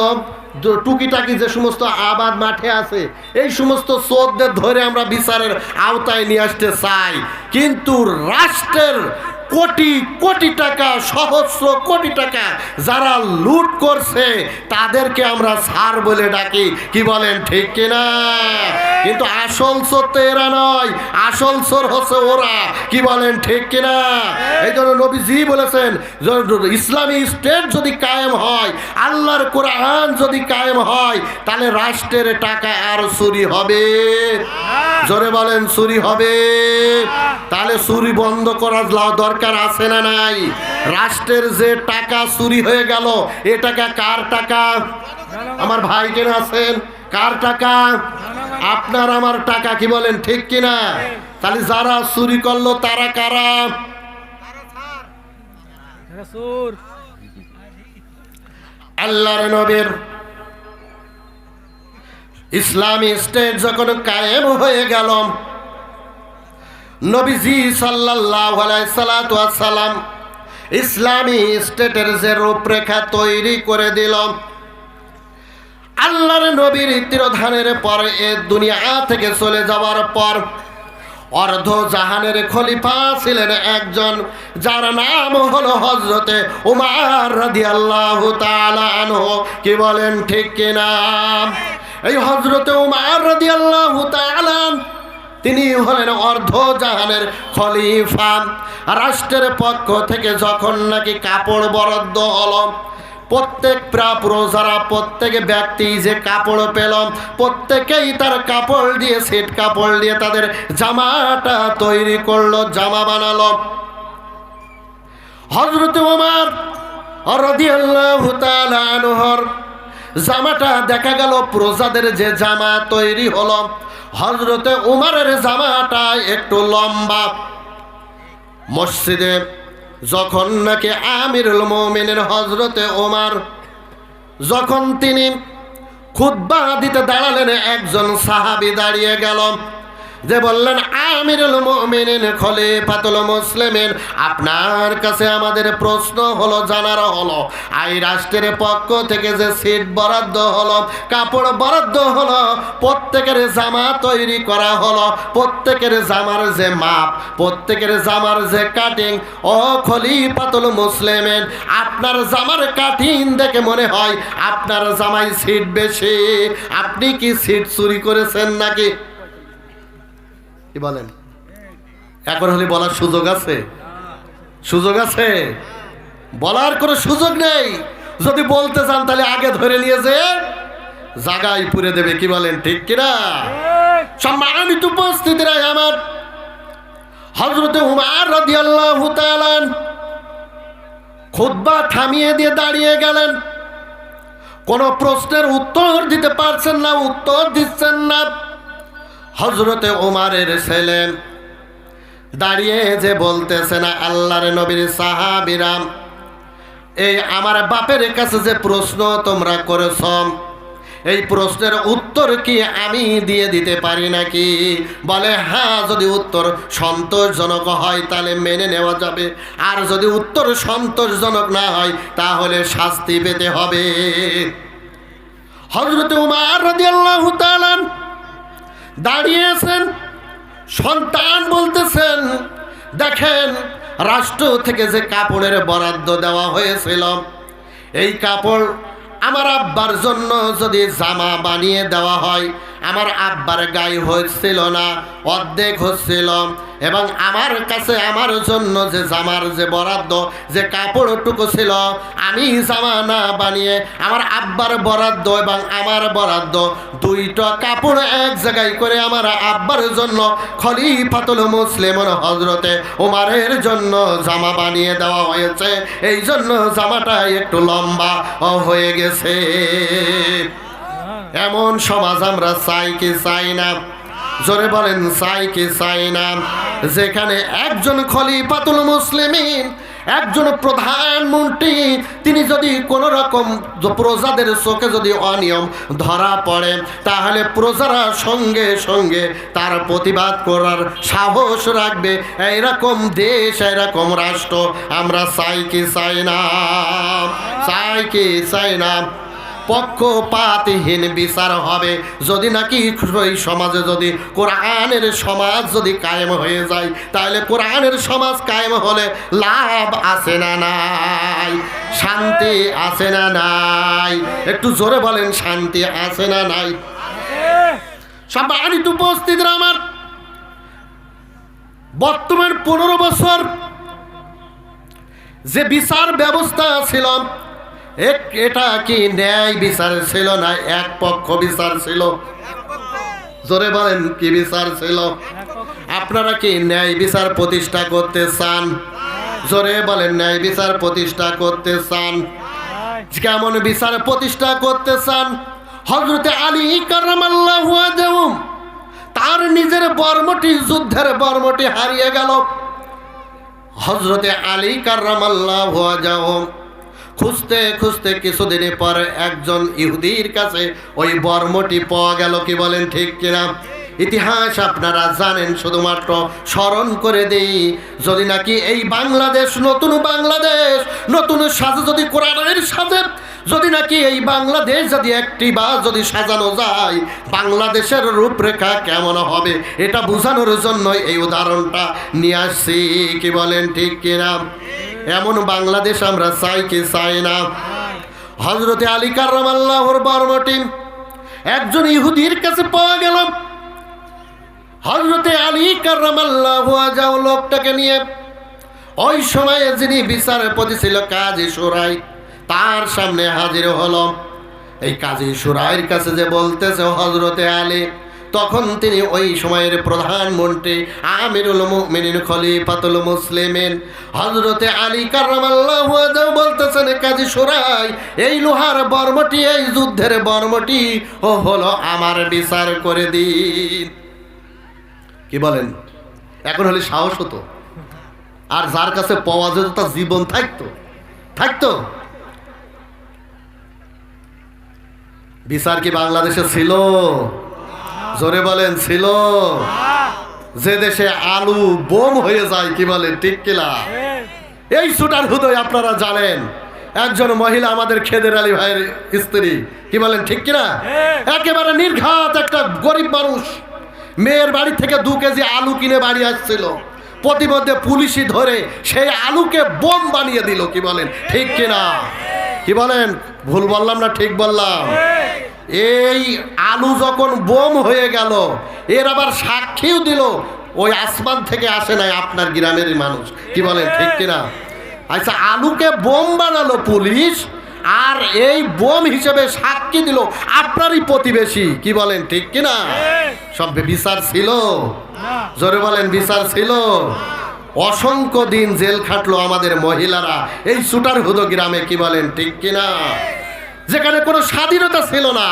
টুকিটাকি যে সমস্ত আবাদ মাঠে আছে এই সমস্ত চোরদের ধরে আমরা বিচারের আওতায় নিয়ে আসতে চাই, কিন্তু রাষ্ট্রের কোটি কোটি টাকা সহস্র কোটি টাকা যারা লুট করছে তাদেরকে আমরা ছাড় বলে ডাকি। কি বলেন ঠিক কিনা? কিন্তু আসল চোর তো এরা নয়, আসল চোর হচ্ছে ওরা। কি বলেন ঠিক কিনা? এই জন্য নবীজি বলেছেন ইসলামী স্টেট যদি কায়েম হয়, আল্লাহর কোরআন যদি কায়েম হয়, তাহলে রাষ্ট্রের টাকা আর চুরি হবে? জোরে বলেন চুরি হবে? তাহলে চুরি বন্ধ করার দরকার আছে না নাই? রাষ্ট্রের যে টাকা চুরি হয়ে গেল এ টাকা কার টাকা? আমার ভাই কেন আছেন? কার টাকা? আপনার আমার টাকা। কি বলেন ঠিক কিনা? তাহলে যারা চুরি করলো তারা কারা? আল্লাহর নবীর ইসলামী স্টেট যখন কায়েম হয়ে গেল, নবীজি সাল্লাল্লাহু আলাইহি সাল্লাম ইসলামী স্টেটের যে রূপরেখা তৈরি করে দিল, আল্লাহর নবীর তিরোধানের পরে এ দুনিয়া থেকে চলে যাওয়ার পর অর্ধ জাহানের খলিফা ছিলেন একজন, যার নাম হলো হযরতে উমর রাদিয়াল্লাহু তাআলা আনহু। কি বলেন ঠিক কিনা? এই হযরতে উমর রাদিয়াল্লাহু তাআলা তিনি হলেন অর্ধ জাহানের খলিফা। রাষ্ট্রের পক্ষ থেকে যখন নাকি কাপড় বরাদ্দ হলো, প্রত্যেক প্রজারা প্রত্যেক ব্যক্তি যে কাপড় পেল প্রত্যেকেই তার কাপড় দিয়ে সেট কাপড় দিয়ে তাদের জামাটা তৈরি করলো, জামা বানালো। হযরত ওমর রাদিয়াল্লাহু তাআলা আনহুর জামাটা দেখা গেল প্রজাদের যে জামা তৈরি হলো, হযরতে উমরের জামাটা একটু লম্বা। মসজিদে যখন নাকি আমিরুল মুমিনিন হযরতে ওমর যখন তিনি খুতবা দিতে দাঁড়ালেন, একজন সাহাবী দাঁড়িয়ে গেল যে বললেন, আমিরুল মুমিনিন খলিফাতুল মুসলিমিন, আপনার কাছে আমাদের প্রশ্ন হলো, জানার হলো, এই রাষ্ট্রের পক্ষ থেকে যে সিট বরাদ্দ হলো, কাপড় বরাদ্দ হলো, প্রত্যেকের জামা তৈরি করা হলো, প্রত্যেকের জামার যে মাপ, প্রত্যেকের জামার যে কাটিং, ও খলিফাতুল মুসলিমিন, আপনার জামার কাটিং দেখে মনে হয় আপনার জামায় সিট বেশি। আপনি কি সিট চুরি করেছেন নাকি? কি বলেন? এখন হলে বলার সুযোগ আছে? সুযোগ আছে? বলার কোনো সুযোগ নেই। যদি বলতে চান তাহলে আগে ধরে নিয়ে যে জায়গায় পুরে দেবে। কি বলেন ঠিক কিনা? সম্মানিত উপস্থিতিরা আমার, হযরতে উমর রাদিয়াল্লাহু তাআলা খুতবা থামিয়ে দিয়ে দাঁড়িয়ে গেলেন। কোন প্রশ্নের উত্তর দিতে পারছেন না, উত্তর দিচ্ছেন না। হযরতে উমরের ছেলে দাঁড়িয়ে যে বলতেছে না, আল্লাহর নবীর সাহাবীরা, এই আমার বাপের কাছে যে প্রশ্ন তোমরা করেছ, এই প্রশ্নের উত্তর কি আমি দিয়ে দিতে পারি নাকি? বলে, হ্যাঁ, যদি উত্তর সন্তোষজনক হয় তাহলে মেনে নেওয়া যাবে, আর যদি উত্তর সন্তোষজনক না হয় তাহলে শাস্তি পেতে হবে। হযরতে উমর রাদিয়াল্লাহু তাআলা দাঁড়িয়েছেন। সন্তান বলতেছেন, দেখেন, রাষ্ট্র থেকে যে কাপড়ের বরাদ্দ দেওয়া হয়েছিল, এই কাপড় আমার আব্বার জন্য যদি জামা বানিয়ে দেওয়া হয়, আমার আব্বার গায়ে হচ্ছিল না, অর্ধেক হচ্ছিল, এবং আমার কাছে আমার জন্য যে জামার যে বরাদ্দ, যে কাপড়টুকু ছিল, আমি জামা না বানিয়ে আমার আব্বার বরাদ্দ এবং আমার বরাদ্দ দুইটা কাপড় এক জায়গায় করে আমার আব্বার জন্য খলিফাতুল মুসলিমিন হযরতে ওমরের জন্য জামা বানিয়ে দেওয়া হয়েছে। এই জন্য জামাটা একটু লম্বা হয়ে গেছে। এমন সমাজ আমরা চাই কি চাই না? জোরে বলেন চাই কি চাই না? যেখানে একজন খলিফাতুল মুসলিমিন, একজন প্রধানমন্ত্রী, তিনি যদি কোনো রকম প্রজাদের চোখে যদি অনিয়ম ধরা পড়ে, তাহলে প্রজারা সঙ্গে সঙ্গে তার প্রতিবাদ করার সাহস রাখবে। এইরকম দেশ, এইরকম রাষ্ট্র আমরা চাই কি চাই না? চাই কি চাই না? পক্ষপাতহীন বিচার হবে যদি নাকি এই সমাজে যদি কোরআনের সমাজ যদি কায়েম হয়ে যায়, তাহলে কোরআনের সমাজ কায়েম হলে লাভ আছে না নাই? শান্তি আছে না নাই? একটু জোরে বলেন, শান্তি আছে না নাই? সম্মানিত উপস্থিতিরা আমার, বর্তমান 15 বছর যে বিচার ব্যবস্থা ছিল, এটা কি ন্যায় বিচার ছিল না এক পক্ষ বিচার ছিল? জোরে বলেন, কি বিচার ছিল? আপনারা কি ন্যায় বিচার প্রতিষ্ঠা করতে চান? জোরে বলেন, ন্যায় বিচার প্রতিষ্ঠা করতে চান? কেমন বিচার প্রতিষ্ঠা করতে চান? হযরতে আলী কাররামাল্লাহু ওয়াজহু, তার নিজের বর্মটি, যুদ্ধের বর্মটি হারিয়ে গেল। হযরতে আলী কাররামাল্লাহু ওয়াজহু খুঁজতে খুঁজতে কিছুদিন পর একজন ইহুদির কাছে ওই বর্মটি পাওয়া গেল। কি বলেন ঠিক কিনা? ইতিহাস আপনারা জানেন, শুধুমাত্র স্মরণ করে দেই। যদি নাকি এই বাংলাদেশ, নতুন বাংলাদেশ, নতুন সাজে যদি কোরআনের সাজে যদি নাকি এই বাংলাদেশ যদি একটি বা যদি সাজানো যায়, বাংলাদেশের রূপরেখা কেমন হবে এটা বোঝানোর জন্য এই উদাহরণটা নিয়ে আসছি। কি বলেন ঠিক কিনা? এমন বাংলাদেশ আমরা চাই কি চাই না? হযরতে আলী কাররামাল্লাহুর বর্মটি একজন ইহুদির কাছে পাওয়া গেল। হযরতে আলী কাররামাল্লাহু ওয়াজহু লোকটাকে নিয়ে ওই সময়ে যিনি বিচারপতি ছিল কাজী শুরাই, তার সামনে হাজির হলো। এই কাজী শুরাইয়ের কাছে যে বলতেছে হযরতে আলী, তখন তিনি ওই সময়ের প্রধানমন্ত্রী আমিরুল মুমিনিন খলিফাতুল মুসলিমিন হযরতে আলী কাররামাল্লাহু ওয়াজহু বলতেছেন, কাজী শুরাই, এই লোহার বর্মটি, এই যুদ্ধের বর্মটি ও হলো আমার বিচার করে দিন। কি বলেন? এখন হলে সাহস হতো, আর যার কাছে পাওয়া যেত তার জীবন থাকতো। বিচার কি বাংলাদেশে ছিল? জোরে বলেন, ছিল? যে দেশে আলু বোম হয়ে যায়, কি বলেন ঠিক কিনা? এই সুটার হুদয় আপনারা জানেন, একজন মহিলা আমাদের খেদের আলী ভাইয়ের স্ত্রী, কি বলেন ঠিক কিনা? একেবারে নির্ঘাত একটা গরিব মানুষ, মেয়ের বাড়ি থেকে 2 কেজি আলু কিনে বাড়ি আসছিল, প্রতিমধ্যে পুলিশই ধরে সেই আলুকে বোম বানিয়ে দিল। কি বলেন ঠিক কিনা? কি বলেন, ভুল বললাম না ঠিক বললাম? এই আলু যখন বোম হয়ে গেল, এর আবার সাক্ষীও দিল, ওই আসমান থেকে আসে নাই, আপনার গ্রামের মানুষ। কি বলেন ঠিক কিনা? আচ্ছা, আলুকে বোম বানালো পুলিশ, আর এই বোম হিসেবে সাক্ষী দিল আপনারই প্রতিবেশী। কি বলেন ঠিক কিনা? সব বিচার ছিল? জোরে বলেন, বিচার ছিল? অসংখ্য দিন জেল খাটলো আমাদের মহিলারা এই সুটার হুদো গ্রামে। কি বলেন ঠিক কিনা? যেখানে কোনো স্বাধীনতা ছিল না।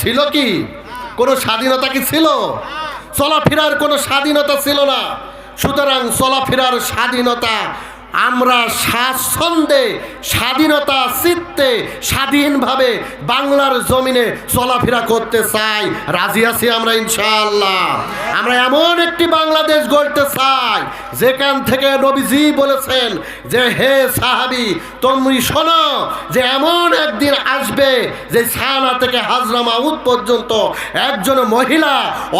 ছিল কি? কোনো স্বাধীনতা কি ছিল? চলাফেরার কোনো স্বাধীনতা ছিল না। সুতরাং চলাফেরার স্বাধীনতা আমরা স্বাচ্ছন্দ্যে, স্বাধীনতা চিত্তে, স্বাধীনভাবে বাংলার জমিনে চলাফেরা করতে চাই, রাজি আছি আমরা ইনশাআল্লাহ। আমরা এমন একটি বাংলাদেশ গড়তে চাই যেখান থেকে নবীজি বলেছেন যে, হে সাহাবী, তুমি শোনো যে এমন একদিন আসবে যে সানা থেকে হাজরামাউত পর্যন্ত একজন মহিলা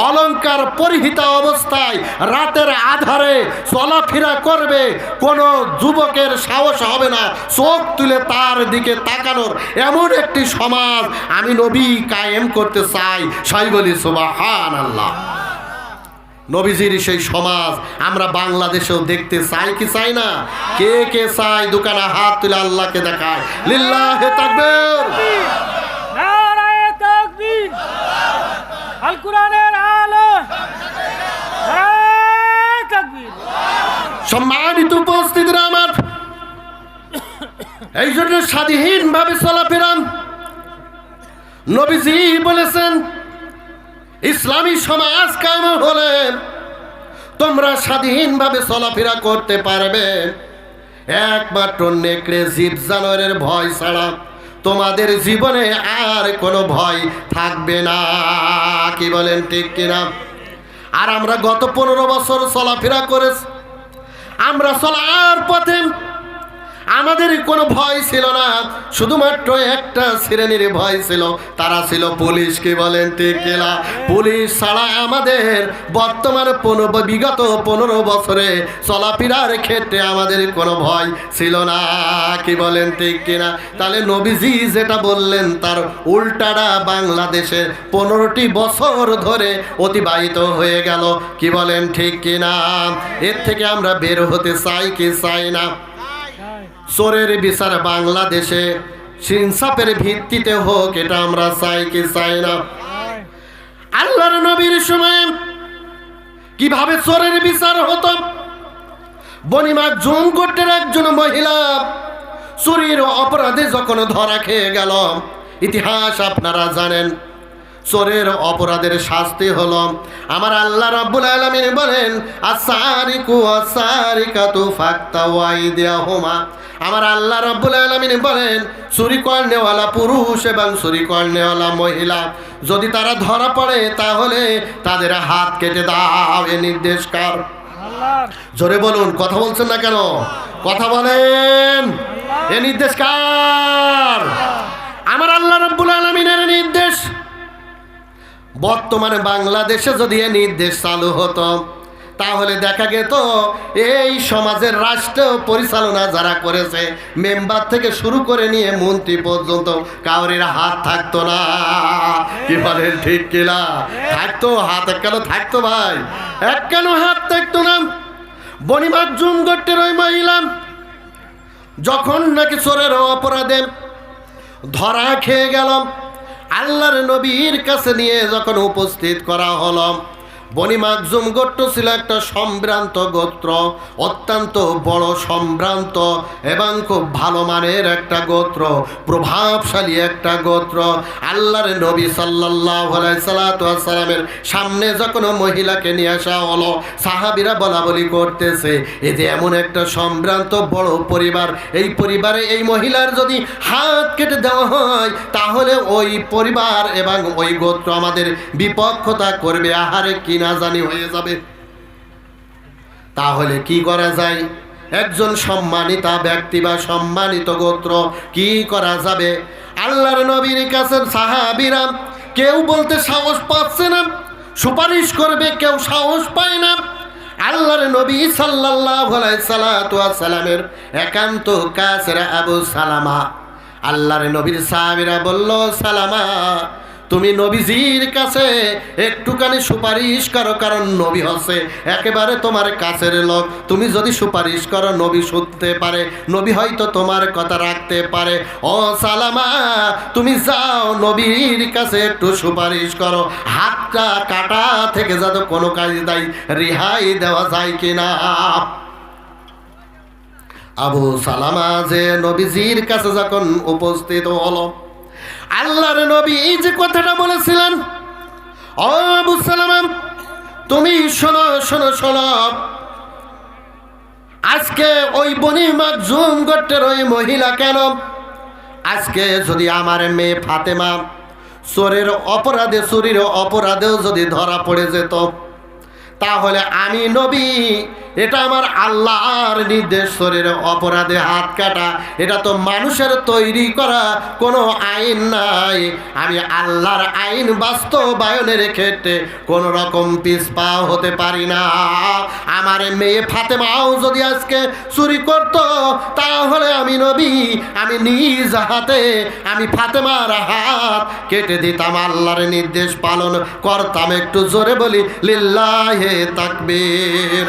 অলংকার পরিহিতা অবস্থায় রাতের আধারে চলাফেরা করবে, কোনো যুবকের সাহস হবে না চোখ তুলে তার দিকে তাকানোর। এমন একটি সমাজ আমি নবী কায়েম করতে চাই। সবাই বলি সুবহানাল্লাহ। নবীজির সেই সমাজ আমরা বাংলাদেশেও দেখতে চাই কি চাই না? কে কে চাই? দোকানে হাত তুলে আল্লাহকে দেখায়। লিল্লাহে তাকবীর, নারায়ে তাকবীর, আল কোরআনের আলো, নারায়ে তাকবীর। সম্মানিত উপস্থিতিরা আমার, এই জন্য স্বাধীনভাবে চলাফেরা নবীজি বলেছেন, ইসলামী সমাজ কায়েম হলে তোমরা স্বাধীনভাবে চলাফেরা করতে পারবে একমাত্র নেকড়ে জীব জানোয়ারের ভয় ছাড়া। তোমাদের জীবনে আর কোনো ভয় থাকবে না। কি বলেন ঠিক কিনা? আর আমরা গত 15 বছর চলাফেরা করেছি, আমরা চলার পথে আমাদের কোনো ভয় ছিল না, শুধুমাত্র একটা শ্রেণীর ভয় ছিল, তারা ছিল পুলিশ। কি বলেন ঠিক কিনা? পুলিশ ছাড়া আমাদের বর্তমান বিগত 15 বছরে চলাফেরার ক্ষেত্রে আমাদের কোনো ভয় ছিল না। কি বলেন ঠিক কিনা? তাহলে নবীজি যেটা বললেন তার উল্টাটা বাংলাদেশে 15টি বছর ধরে অতিবাহিত হয়ে গেল। কি বলেন ঠিক কিনা? এর থেকে আমরা বের হতে চাই কি চাই না? চোরের বিচার বাংলাদেশে ইনসাফের ভিত্তিতে হোক, এটা আমরা চাই কি চাই না? আল্লাহর নবীর সময় কিভাবে চোরের বিচার হতো? বনি মাখজুম গোত্রের একজন মহিলা চুরির অপরাধে যখন ধরা খেয়ে গেল, ইতিহাস আপনারা জানেন, চোরের অপরাধের শাস্তি হলো, আমার আল্লাহ রাব্বুল আলামিন বলেন আসারিকু আসারিকাতু ফাক্তাউ আইদিয়াহুমা। আমার আল্লাহ রাব্বুল আলামিন বলেন চুরি করনেওয়ালা পুরুষ এবং চুরি করনেওয়ালা মহিলা যদি তারা ধরা পড়ে তাহলে তাদের হাত কেটে দাও। এ নির্দেশ কার? আল্লাহর। জোরে বলুন, কথা বলছেন না কেন? কথা বলেন। এ নির্দেশ কার? আমার আল্লাহ রাব্বুল আলামিনের নির্দেশ। বর্তমানে বাংলাদেশে যদি এ নির্দেশ চালু হতো তাহলে দেখা যেত এই সমাজের রাষ্ট্র পরিচালনা যারা করেছে, মেম্বার থেকে শুরু করে নিয়ে মন্ত্রী পর্যন্ত কাউরের হাত থাকতো না। কি বলেন ঠিক কিনা? থাকতো হাত, এক কেন থাকতো ভাই? এক কেন হাত থাকতো না? বনি মাখজুম গোত্রের ওই মহিলা যখন নাকি চোরের অপরাধে ধরা খেয়ে গেল, আল্লাহর নবীর কাছে নিয়ে যখন উপস্থিত করা হলো, বনি মাখজুম গোত্র ছিল একটা সম্ভ্রান্ত গোত্র, অত্যন্ত বড় সম্ভ্রান্ত এবং খুব ভালো মানের একটা গোত্র, প্রভাবশালী একটা গোত্র। আল্লাহর নবী সাল্লাল্লাহু আলাইহি সাল্লামের সামনে যখন মহিলাকে নিয়ে আসা হলো, সাহাবীরা বলাবলি করতেছে এই যে এমন একটা সম্ভ্রান্ত বড় পরিবার, এই পরিবারে এই মহিলার যদি হাত কেটে দেওয়া হয় তাহলে ওই পরিবার এবং ওই গোত্র আমাদের বিপক্ষতা করবে, আহারে কি না জানি হয়ে যাবে। তাহলে কি করা যায়? একজন সম্মানিতা ব্যক্তি বা সম্মানিত গোত্র, কি করা যাবে? আল্লাহর নবীর কাছে সাহাবীরা কেউ বলতে সাহস পাচ্ছে না, সুপারিশ করবে কেউ সাহস পায় না। আল্লাহর নবী সাল্লাল্লাহু আলাইহি সাল্লামের একান্ত কাছের আবু সালামা, আল্লাহর নবীর সাহাবীরা বলল, সালামা তুমি নবীজির কাছে একটুখানি সুপারিশ করো, কারণ নবী হচ্ছে একেবারে তোমার কাছের লোক। তুমি যদি সুপারিশ করো নবী শুনতে পারে, নবী হয়তো তোমার কথা রাখতে পারে। ও সালামা তুমি যাও নবীর কাছে একটু সুপারিশ করো, হাতটা কাটা থেকে যাতে কোনো কাজে দেয় রেহাই দেওয়া যায় কিনা। আবু সালামা যে নবীজির কাছে যখন উপস্থিত হলো, আল্লাহর নবী এই যে কথাটা বলেছিলেন, ও আবু সালামা তুমি শোনো শোনো শোনো, আজকে ওই বনি মাখজুম গোত্রের ওই মহিলা কেন, আজকে যদি আমার মেয়ে ফাতেমা চোরের অপরাধে, চুরির অপরাধেও যদি ধরা পড়ে যেত, তাহলে আমি নবী, এটা আমার আল্লাহর নির্দেশ, চোরের অপরাধে হাত কাটা এটা তো মানুষের তৈরি করা কোনো আইন নাই। আমি আল্লাহর আইন বাস্তবায়নের ক্ষেত্রে কোনো রকম পিছপা হতে পারি না। আমার মেয়ে ফাতেমাও যদি আজকে চুরি করত, তাহলে আমি নবী, আমি নিজ হাতে আমি ফাতেমার হাত কেটে দিতাম, আল্লাহর নির্দেশ পালন করতাম। একটু জোরে বলি লিল্লাহে তাকবীর।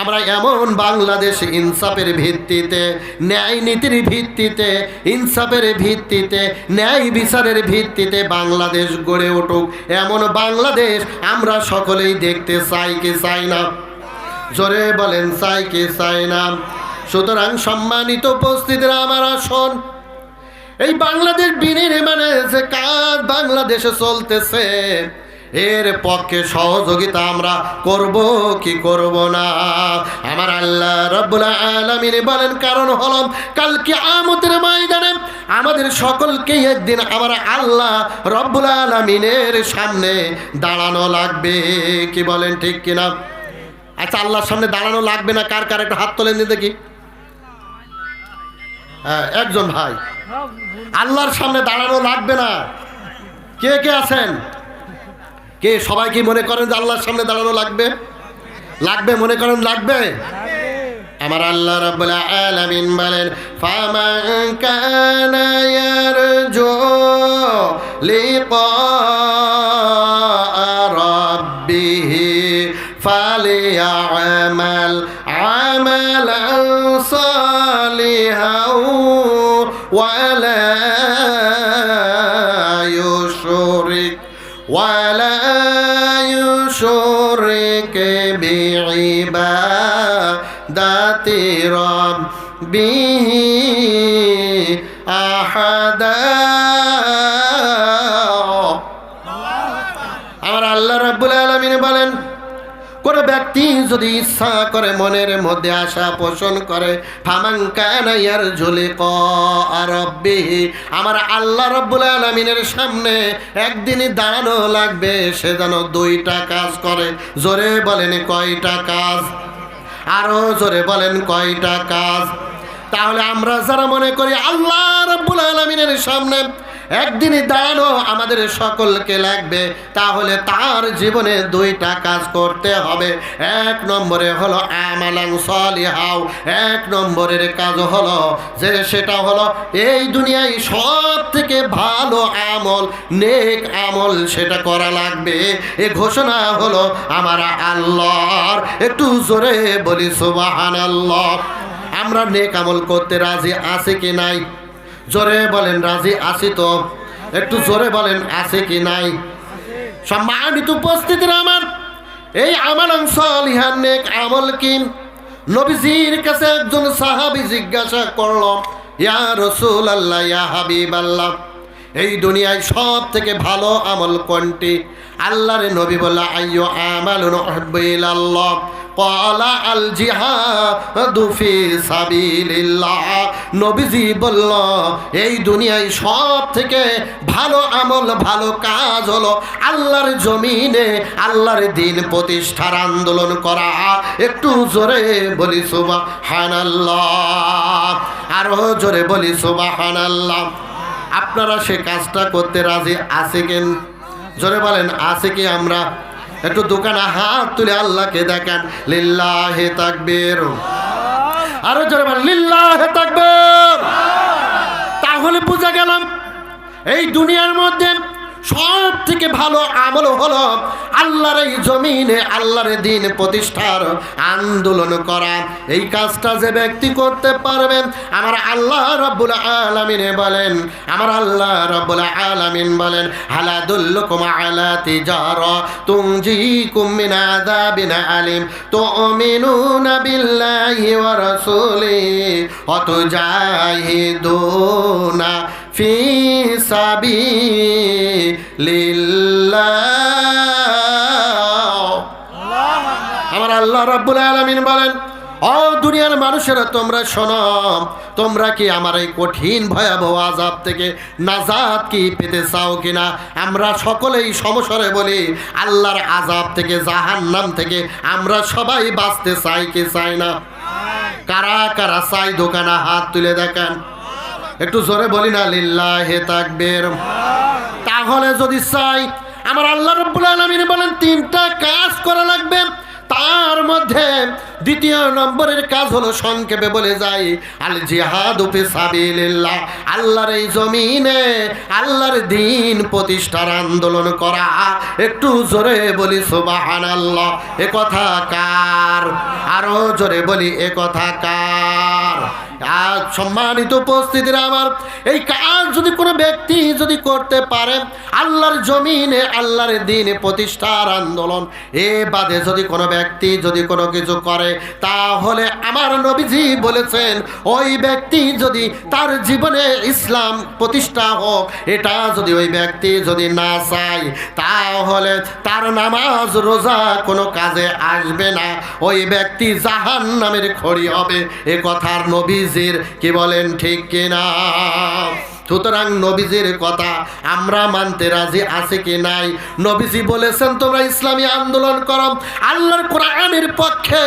আমরা এমন বাংলাদেশ ইনসাফের ভিত্তিতে, ন্যায় নীতির ভিত্তিতে, ইনসাফের ভিত্তিতে, ন্যায় বিচারের ভিত্তিতে বাংলাদেশ গড়ে উঠুক, এমন বাংলাদেশ আমরা সকলেই দেখতে চাই কি চাই না? জোরে বলেন চাই কি চাই না? সুতরাং সম্মানিত উপস্থিতিরা আমার আসন, এই বাংলাদেশ বিনির্মাণে যে কাজ বাংলাদেশে চলতেছে, এর পক্ষে সহযোগিতা আমরা করব কি করব না? আমার আল্লাহ রাব্বুল আলামিন বলেন, কারণ হলো কাল কিয়ামতের ময়দানে আমাদের সকলকে একদিন আমার আল্লাহ রাব্বুল আলামিনের সামনে দাঁড়ানো লাগবে। কি বলেন, ঠিক কিনা? আচ্ছা, আল্লাহর সামনে দাঁড়ানো লাগবে না কার কার? একটু হাত তোলেন দেখি। হ্যাঁ, একজন ভাই। আল্লাহর সামনে দাঁড়ানো লাগবে না, কে কে আছেন? কে সবাই কি মনে করেন যে আল্লাহর সামনে দাঁড়ানো লাগবে? লাগবে, মনে করেন লাগবে? আমার আল্লাহ রাব্বুল আলামিন বলেন, ফামান কানা ইয়ারজু লিকা রাব্বিহ ফালিয়ামাল আমালান সালিহান ওয়ালা يشرك بعبادة ربه أحدا। আমার আল্লাহ রাব্বুল আলামিন বলেন, কোন ব্যক্তি যদি ইচ্ছা করে, মনের মধ্যে আশা পোষণ করে, ফামান কানা ইয়ারজু লিকা রাব্বিহ, আমার আল্লাহ রাব্বুল আলামিনের সামনে একদিনই দাঁড়ানো লাগবে, সে যেন দুইটা কাজ করে। জোরে বলেন কয়টা কাজ? আরো জোরে বলেন কয়টা কাজ? তাহলে আমরা যারা মনে করি আল্লাহ রাব্বুল আলামিনের সামনে একদিনই দাঁড়ানো আমাদের সকলকে লাগবে, তাহলে তার জীবনে দুইটা কাজ করতে হবে। এক নম্বরে হলো আমালান সালিহাও, এক নম্বরের কাজ হলো যে সেটা হলো এই দুনিয়ায় সব থেকে ভালো আমল, নেক আমল, সেটা করা লাগবে। এ ঘোষণা হলো আমার আল্লাহর। একটু জোরে বলি সুবহানাল্লাহ। আমরা নেক আমল করতে রাজি আছি কি নাই? জোরে বলেন রাজি আছি তো? একটু জোরে বলেন আছে কি নাই? সম্মানিত উপস্থিতিরা আমার, এই আমালান সালিহান নেক আমল কি? নবীজির কাছে একজন সাহাবী জিজ্ঞাসা করল, ইয়া রাসূলুল্লাহ, ইয়া হাবিবাল্লাহ, এই দুনিয়ায় সব থেকে ভালো আমল কোনটি? আল্লাহর নবী বলল, আইয়ু আমালুন উহিব্বু ইলাল্লাহ ক্বালা আল জিহাদু ফি সাবিলিল্লাহ। নবীজি বলল, এই দুনিয়ায় সব থেকে ভালো আমল, ভালো কাজ হলো আল্লাহর জমিনে আল্লাহর দ্বীন প্রতিষ্ঠার আন্দোলন করা। একটু জোরে বলি সুবহানাল্লাহ, আরো জোরে বলি সুবহানাল্লাহ। আপনারা সে কাজটা করতে রাজি আছে কেন? জোরে বলেন আছে কি? আমরা একটু দোকানে হাত তুলে আল্লাহকে দেখান, লিল্লাহি তাকবীর। আরো জোরে বলেন লিল্লাহি তাকবীর। তাহলে বুঝা গেলাম এই দুনিয়ার মধ্যে সব থেকে ভালো আমল হলো আল্লাহর এই জমিনে আল্লাহর দ্বীন প্রতিষ্ঠার আন্দোলন করা। এই কাজটা যে ব্যক্তি করতে পারবেন, আমার আল্লাহ রাব্বুল আলামিন বলেন, আমার আল্লাহ রাব্বুল আলামিন বলেন, হাল আদুল্লুকুম আলা তিজারা তুনজিকুম মিন আযাবিন আলিম তুমিনুনা বিল্লাহি ওয়া রাসূলিহি ওয়া তুজাহিদুনা ফি সাবিলিল্লাহ। আমার আল্লাহ রাব্বুল আলামিন বলেন, ও দুনিয়ার মানুষেরা তোমরা শোনো, তোমরা কি আমার এই কঠিন ভয়াবহ আযাব থেকে নাজাত কি পেতে চাও কিনা? আমরা সকলেই সমস্বরে বলি, আল্লাহর আযাব থেকে, জাহান্নাম থেকে আমরা সবাই বাঁচতে চাই কি চাই না? কারা কারা চাই? দোকানে হাত তুলে দেখান। একটু জোরে বলি না লিল্লাহি তাকবীর। তাহলে যদি চাই, আমার আল্লাহ রাব্বুল আলামিন বলেন তিনটা কাজ করা লাগবে। তার মধ্যে দ্বিতীয় নম্বরের কাজ হলো, সংক্ষেপে বলে যাই, আল জিহাদু ফি সাবিলিল্লাহ, আল্লাহর এই জমিনে আল্লাহর দ্বীন প্রতিষ্ঠার আন্দোলন করা। একটু জোরে বলি সুবহানাল্লাহ। এ কথা কার? আরো জোরে বলি এ কথা কার? আজ সম্মানিত উপস্থিতিরা আমার, এই কাজ যদি কোনো ব্যক্তি যদি করতে পারে, আল্লাহর জমিনে আল্লাহর দ্বীন প্রতিষ্ঠার আন্দোলন এ বাদে যদি কোনো ব্যক্তি যদি কোনো কিছু করে, তাহলে আমার নবীজি বলেছেন ওই ব্যক্তি যদি তার জীবনে ইসলাম প্রতিষ্ঠা হোক এটা যদি ওই ব্যক্তি যদি না চায়, তাহলে তার নামাজ রোজা কোনো কাজে আসবে না, ওই ব্যক্তি জাহান্নামের খড়ি হবে। এ কথার নবীজির কি বলেন ঠিক কিনা? সুতরাং নবীজির কথা আমরা মানতে রাজি আছি কি নাই? নবীজি বলেছেন তোমরা ইসলামী আন্দোলন করো, আল্লাহর কোরআনের পক্ষে,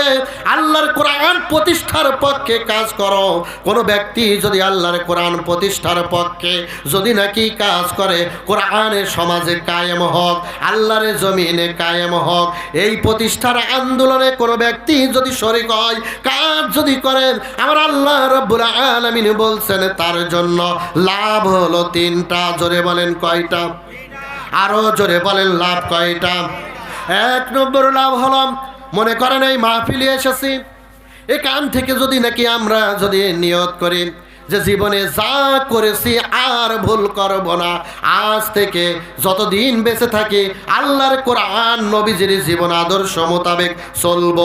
আল্লাহর কোরআন প্রতিষ্ঠার পক্ষে কাজ করো। কোনো ব্যক্তি যদি আল্লাহর কোরআন প্রতিষ্ঠার পক্ষে যদি নাকি কাজ করে, কোরআনের সমাজে কায়েম হোক, আল্লাহর জমিনে কায়েম হোক, এই প্রতিষ্ঠার আন্দোলনে কোনো ব্যক্তি যদি শরীক হয়, কাজ যদি করেন, আমার আল্লাহ রাব্বুল আলামিন বলছেন তার জন্য লাভ হলো তিনটা। জোরে বলেন কয়টা? আরো জোরে বলেন লাভ কয়টা? এক নম্বর লাভ হলো, মনে করেন এই মাহফিলে এসেছি, এখান থেকে যদি নাকি আমরা যদি নিয়ত করি যে জীবনে যা করেছি আর ভুল করব না, আজ থেকে যতদিন বেঁচে থাকি আল্লাহর কোরআন নবীজির জীবন আদর্শ মোতাবেক চলব,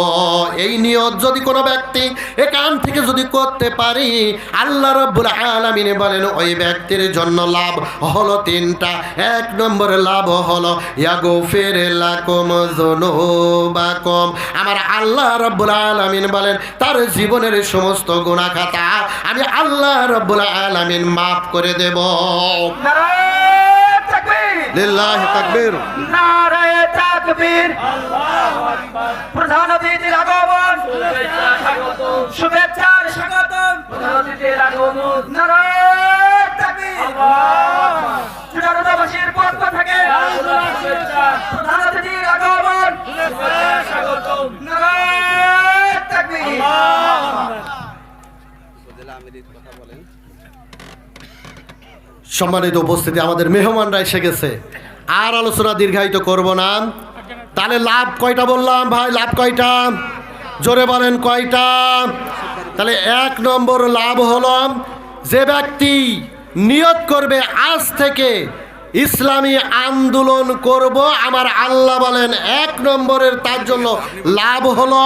এই নিয়ত যদি কোনো ব্যক্তি এখান থেকে যদি করতে পারি, আল্লাহ রাব্বুল আলামিন বলেন ওই ব্যক্তির জন্য লাভ হলো তিনটা। এক নম্বর লাভ হলো ইয়াগফির লাকুম যুনুবাকুম, আমার আল্লাহ রাব্বুল আলামিন বলেন তার জীবনের সমস্ত গুনাহ খাতা আমি আল্লাহ রাব্বুল আলামিন মাফ করে দেব। নারায়ে তাকবীর, লিল্লাহি তাকবীর, নারায়ে তাকবীর, আল্লাহু আকবার। প্রধান অতিথির আগমন, শুভেচ্ছা স্বাগতম, শুভেচ্ছার স্বাগতম, প্রধান অতিথির আগমন, নারায়ে তাকবীর, আল্লাহু আকবার। চুনারুদাবাসীর পক্ষ থেকে শুভেচ্ছা, প্রধান অতিথির আগমন, শুভেচ্ছা স্বাগতম, নারায়ে তাকবীর, আল্লাহু আকবার। সম্মানিত উপস্থিতি, আমাদের মেহমানরা এসে গেছে, আর আলোচনা দীর্ঘায়িত করব না। তাহলে লাভ কয়টা বললাম ভাই? লাভ কয়টা? জোরে বলেন কয়টা? তাহলে এক নম্বর লাভ হলো যে ব্যক্তি নিয়ত করবে আজ থেকে ইসলামী আন্দোলন করব, আমার আল্লাহ বলেন এক নম্বরের তার জন্য লাভ হলো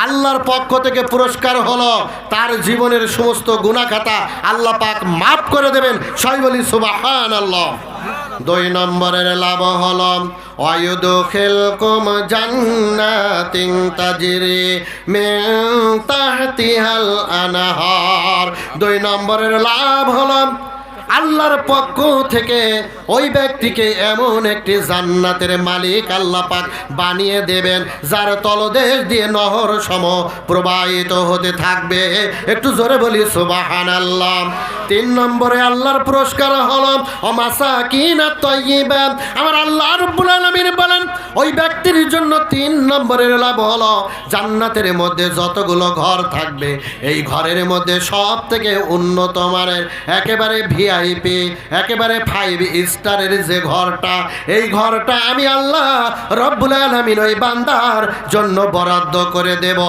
আল্লাহর পক্ষ থেকে পুরস্কার হলো তার জীবনের সমস্ত গুনাহ খাতা আল্লাহ পাক মাফ করে দেবেন। সবাই বলি সুবহানাল্লাহ। দুই নম্বরের লাভ হলো ওয়ায়ুদখিলকুম জান্নাতিন তাজরি মিন তাহতিহাল আনহার। দুই নম্বরের লাভ হলো আল্লাহর পক্ষ থেকে ওই ব্যক্তিকে এমন একটি জান্নাতের মালিক আল্লাহ পাক বানিয়ে দেবেন যার তলদেশ দিয়ে নহর সম প্রবাহিত হতে থাকবে। একটু জোরে বলি সুবহানাল্লাহ। তিন নম্বরে আল্লাহর পুরস্কার হলো মাসাকিনাত তাইয়্যিবা, আমার আল্লাহ রাব্বুল আলামিন বলেন ওই ব্যক্তির জন্য তিন নম্বরের লাভ হলো জান্নাতের মধ্যে যতগুলো ঘর থাকবে এই ঘরের মধ্যে সব থেকে উন্নত মানের একেবারে ভিআইপি একেবারে 5 স্টারের যে ঘরটা, এই ঘরটা আমি আল্লাহ রব্বুল আলামিন ওই বান্দার জন্য বরাদ্দ করে দেব।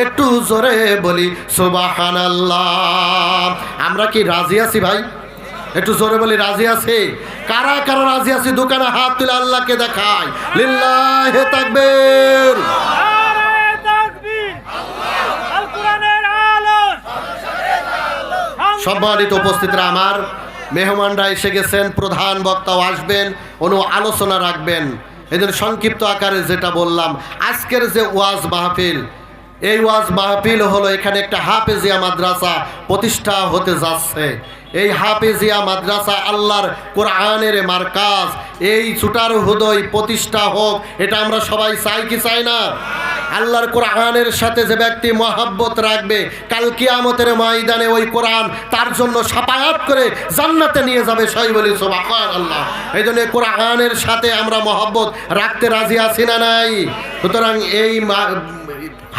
একটু জোরে বলি সুবহানাল্লাহ। আমরা কি রাজি আছি ভাই? একটু জোরে বলি রাজি আছি? কারা কারা রাজি আছি দোকানে হাত তুলে আল্লাহকে দেখায়। লিল্লাহি তাকবীর, নারায়ে তাকবীর, আল কোরআনের আলো। সম্মানিত উপস্থিতরা আমার, মেহমানরা এসে গেছেন, প্রধান বক্তাও আসবেন, আলোচনা রাখবেন। এদের সংক্ষিপ্ত আকারে যেটা বললাম, আজকের যে ওয়াজ মাহফিল, এই ওয়াজ মাহফিল হলো এখানে একটা হাফেজিয়া মাদ্রাসা প্রতিষ্ঠা হতে যাচ্ছে। এই হাফেজিয়া মাদ্রাসা আল্লাহর কোরআনের মারকাজ, এই ছুটার হৃদয় প্রতিষ্ঠা হোক, এটা আমরা সবাই চাই কি চাই না? আল্লাহর কোরআনের সাথে যে ব্যক্তি মহব্বত রাখবে, কাল কিয়ামতের ময়দানে ওই কোরআন তার জন্য শাফায়াত করে জান্নাতে নিয়ে যাবে। সবাই বলি সুবহানাল্লাহ। এই জন্য কোরআনের সাথে আমরা মহব্বত রাখতে রাজি আছি না নাই? সুতরাং এই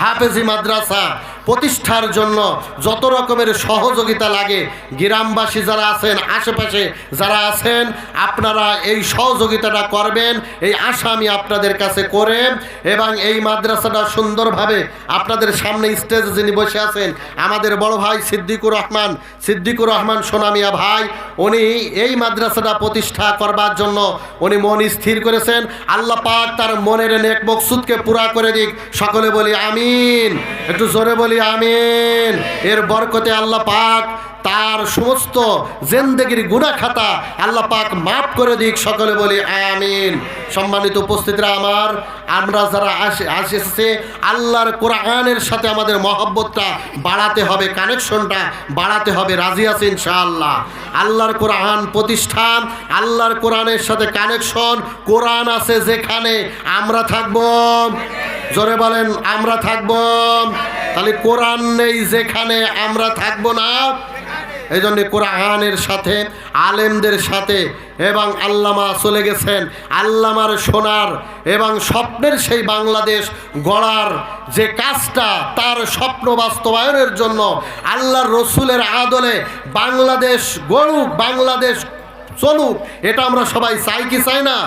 হাফেজি মাদ্রাসা প্রতিষ্ঠার জন্য যত রকমের সহযোগিতা লাগে, গ্রামবাসী যারা আছেন, আশেপাশে যারা আছেন, আপনারা এই সহযোগিতাটা করবেন, এই আশা আমি আপনাদের কাছে করে, এবং এই মাদ্রাসাটা সুন্দরভাবে আপনাদের সামনে স্টেজে যিনি বসে আছেন আমাদের বড় ভাই সিদ্দিকুর রহমান সোনামিয়া ভাই, উনি এই মাদ্রাসাটা প্রতিষ্ঠা করবার জন্য উনি মন স্থির করেছেন। আল্লাহ পাক তার মনের নেক মকসুদকে পুরা করে দিক, সকলে বলি আমিন, একটু জোরে বলি আমিন। এর বরকতে আল্লাহ পাক তার সমস্ত জিন্দেগির গুনাহ খাতা আল্লাহ পাক মাফ করে দিক, সকলে বলি আমিন। সম্মানিত উপস্থিতরা আমার, আমরা যারা আসছে আল্লাহর কোরআনের সাথে আমাদের মহব্বতটা বাড়াতে হবে, কানেকশনটা বাড়াতে হবে, রাজি আছি ইনশাআল্লাহ। আল্লাহর কোরআন প্রতিষ্ঠান, আল্লাহর কোরআনের সাথে কানেকশন, কোরআন আছে যেখানে আমরা থাকব, জোরে বলেন আমরা থাকব। তাহলে কোরআন নেই যেখানে আমরা থাকব না। এই জন্য কোরআনের সাথে, আলেমদের সাথে, এবং আল্লামা চলে গেছেন, আল্লামার সোনার এবং স্বপ্নের সেই বাংলাদেশ গড়ার যে কাজটা, তার স্বপ্ন বাস্তবায়নের জন্য আল্লাহর রসুলের আদলে বাংলাদেশ গড়ুক, বাংলাদেশ চলুক, এটা আমরা সবাই চাই কি চাই না?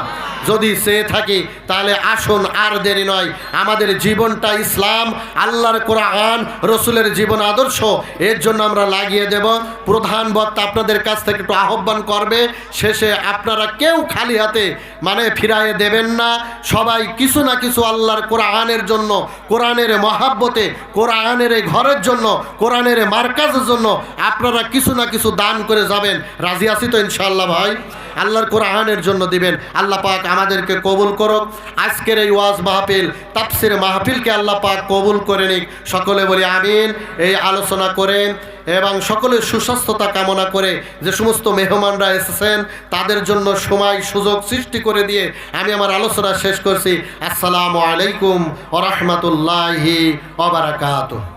যদি চেয়ে থাকি তাহলে আসুন, আর দেরি নয়, আমাদের জীবনটা ইসলাম, আল্লাহর কোরআন, রসুলের জীবন আদর্শ, এর জন্য আমরা লাগিয়ে দেব। প্রধান বক্তা আপনাদের কাছ থেকে একটু আহ্বান করবে, শেষে আপনারা কেউ খালি হাতে ফিরাইয়ে দেবেন না, সবাই কিছু না কিছু আল্লাহর কোরআনের জন্য, কোরআনের মহাব্বতে, কোরআনের এই ঘরের জন্য, কোরআনের মার্কাজের জন্য আপনারা কিছু না কিছু দান করে যাবেন। রাজি আছি তো ইনশাআল্লাহ ভাই? আল্লাহর কোরআনের জন্য দিবেন। আল্লাহ পাক আমাদেরকে কবুল করুক। আজকের এই ওয়াজ মাহফিল, তাফসির মাহফিলকে আল্লাহ পাক কবুল করে নিক, সকলে বলি আমিন। এই আলোচনা করে এবং সকলের সুস্বাস্থ্যতা কামনা করে যে সমস্ত মেহমানরা এসেছেন তাদের জন্য সময় সুযোগ সৃষ্টি করে দিয়ে আমি আমার আলোচনা শেষ করছি। আসসালামু আলাইকুম ওয়া রাহমাতুল্লাহি ওয়া বারাকাতুহু।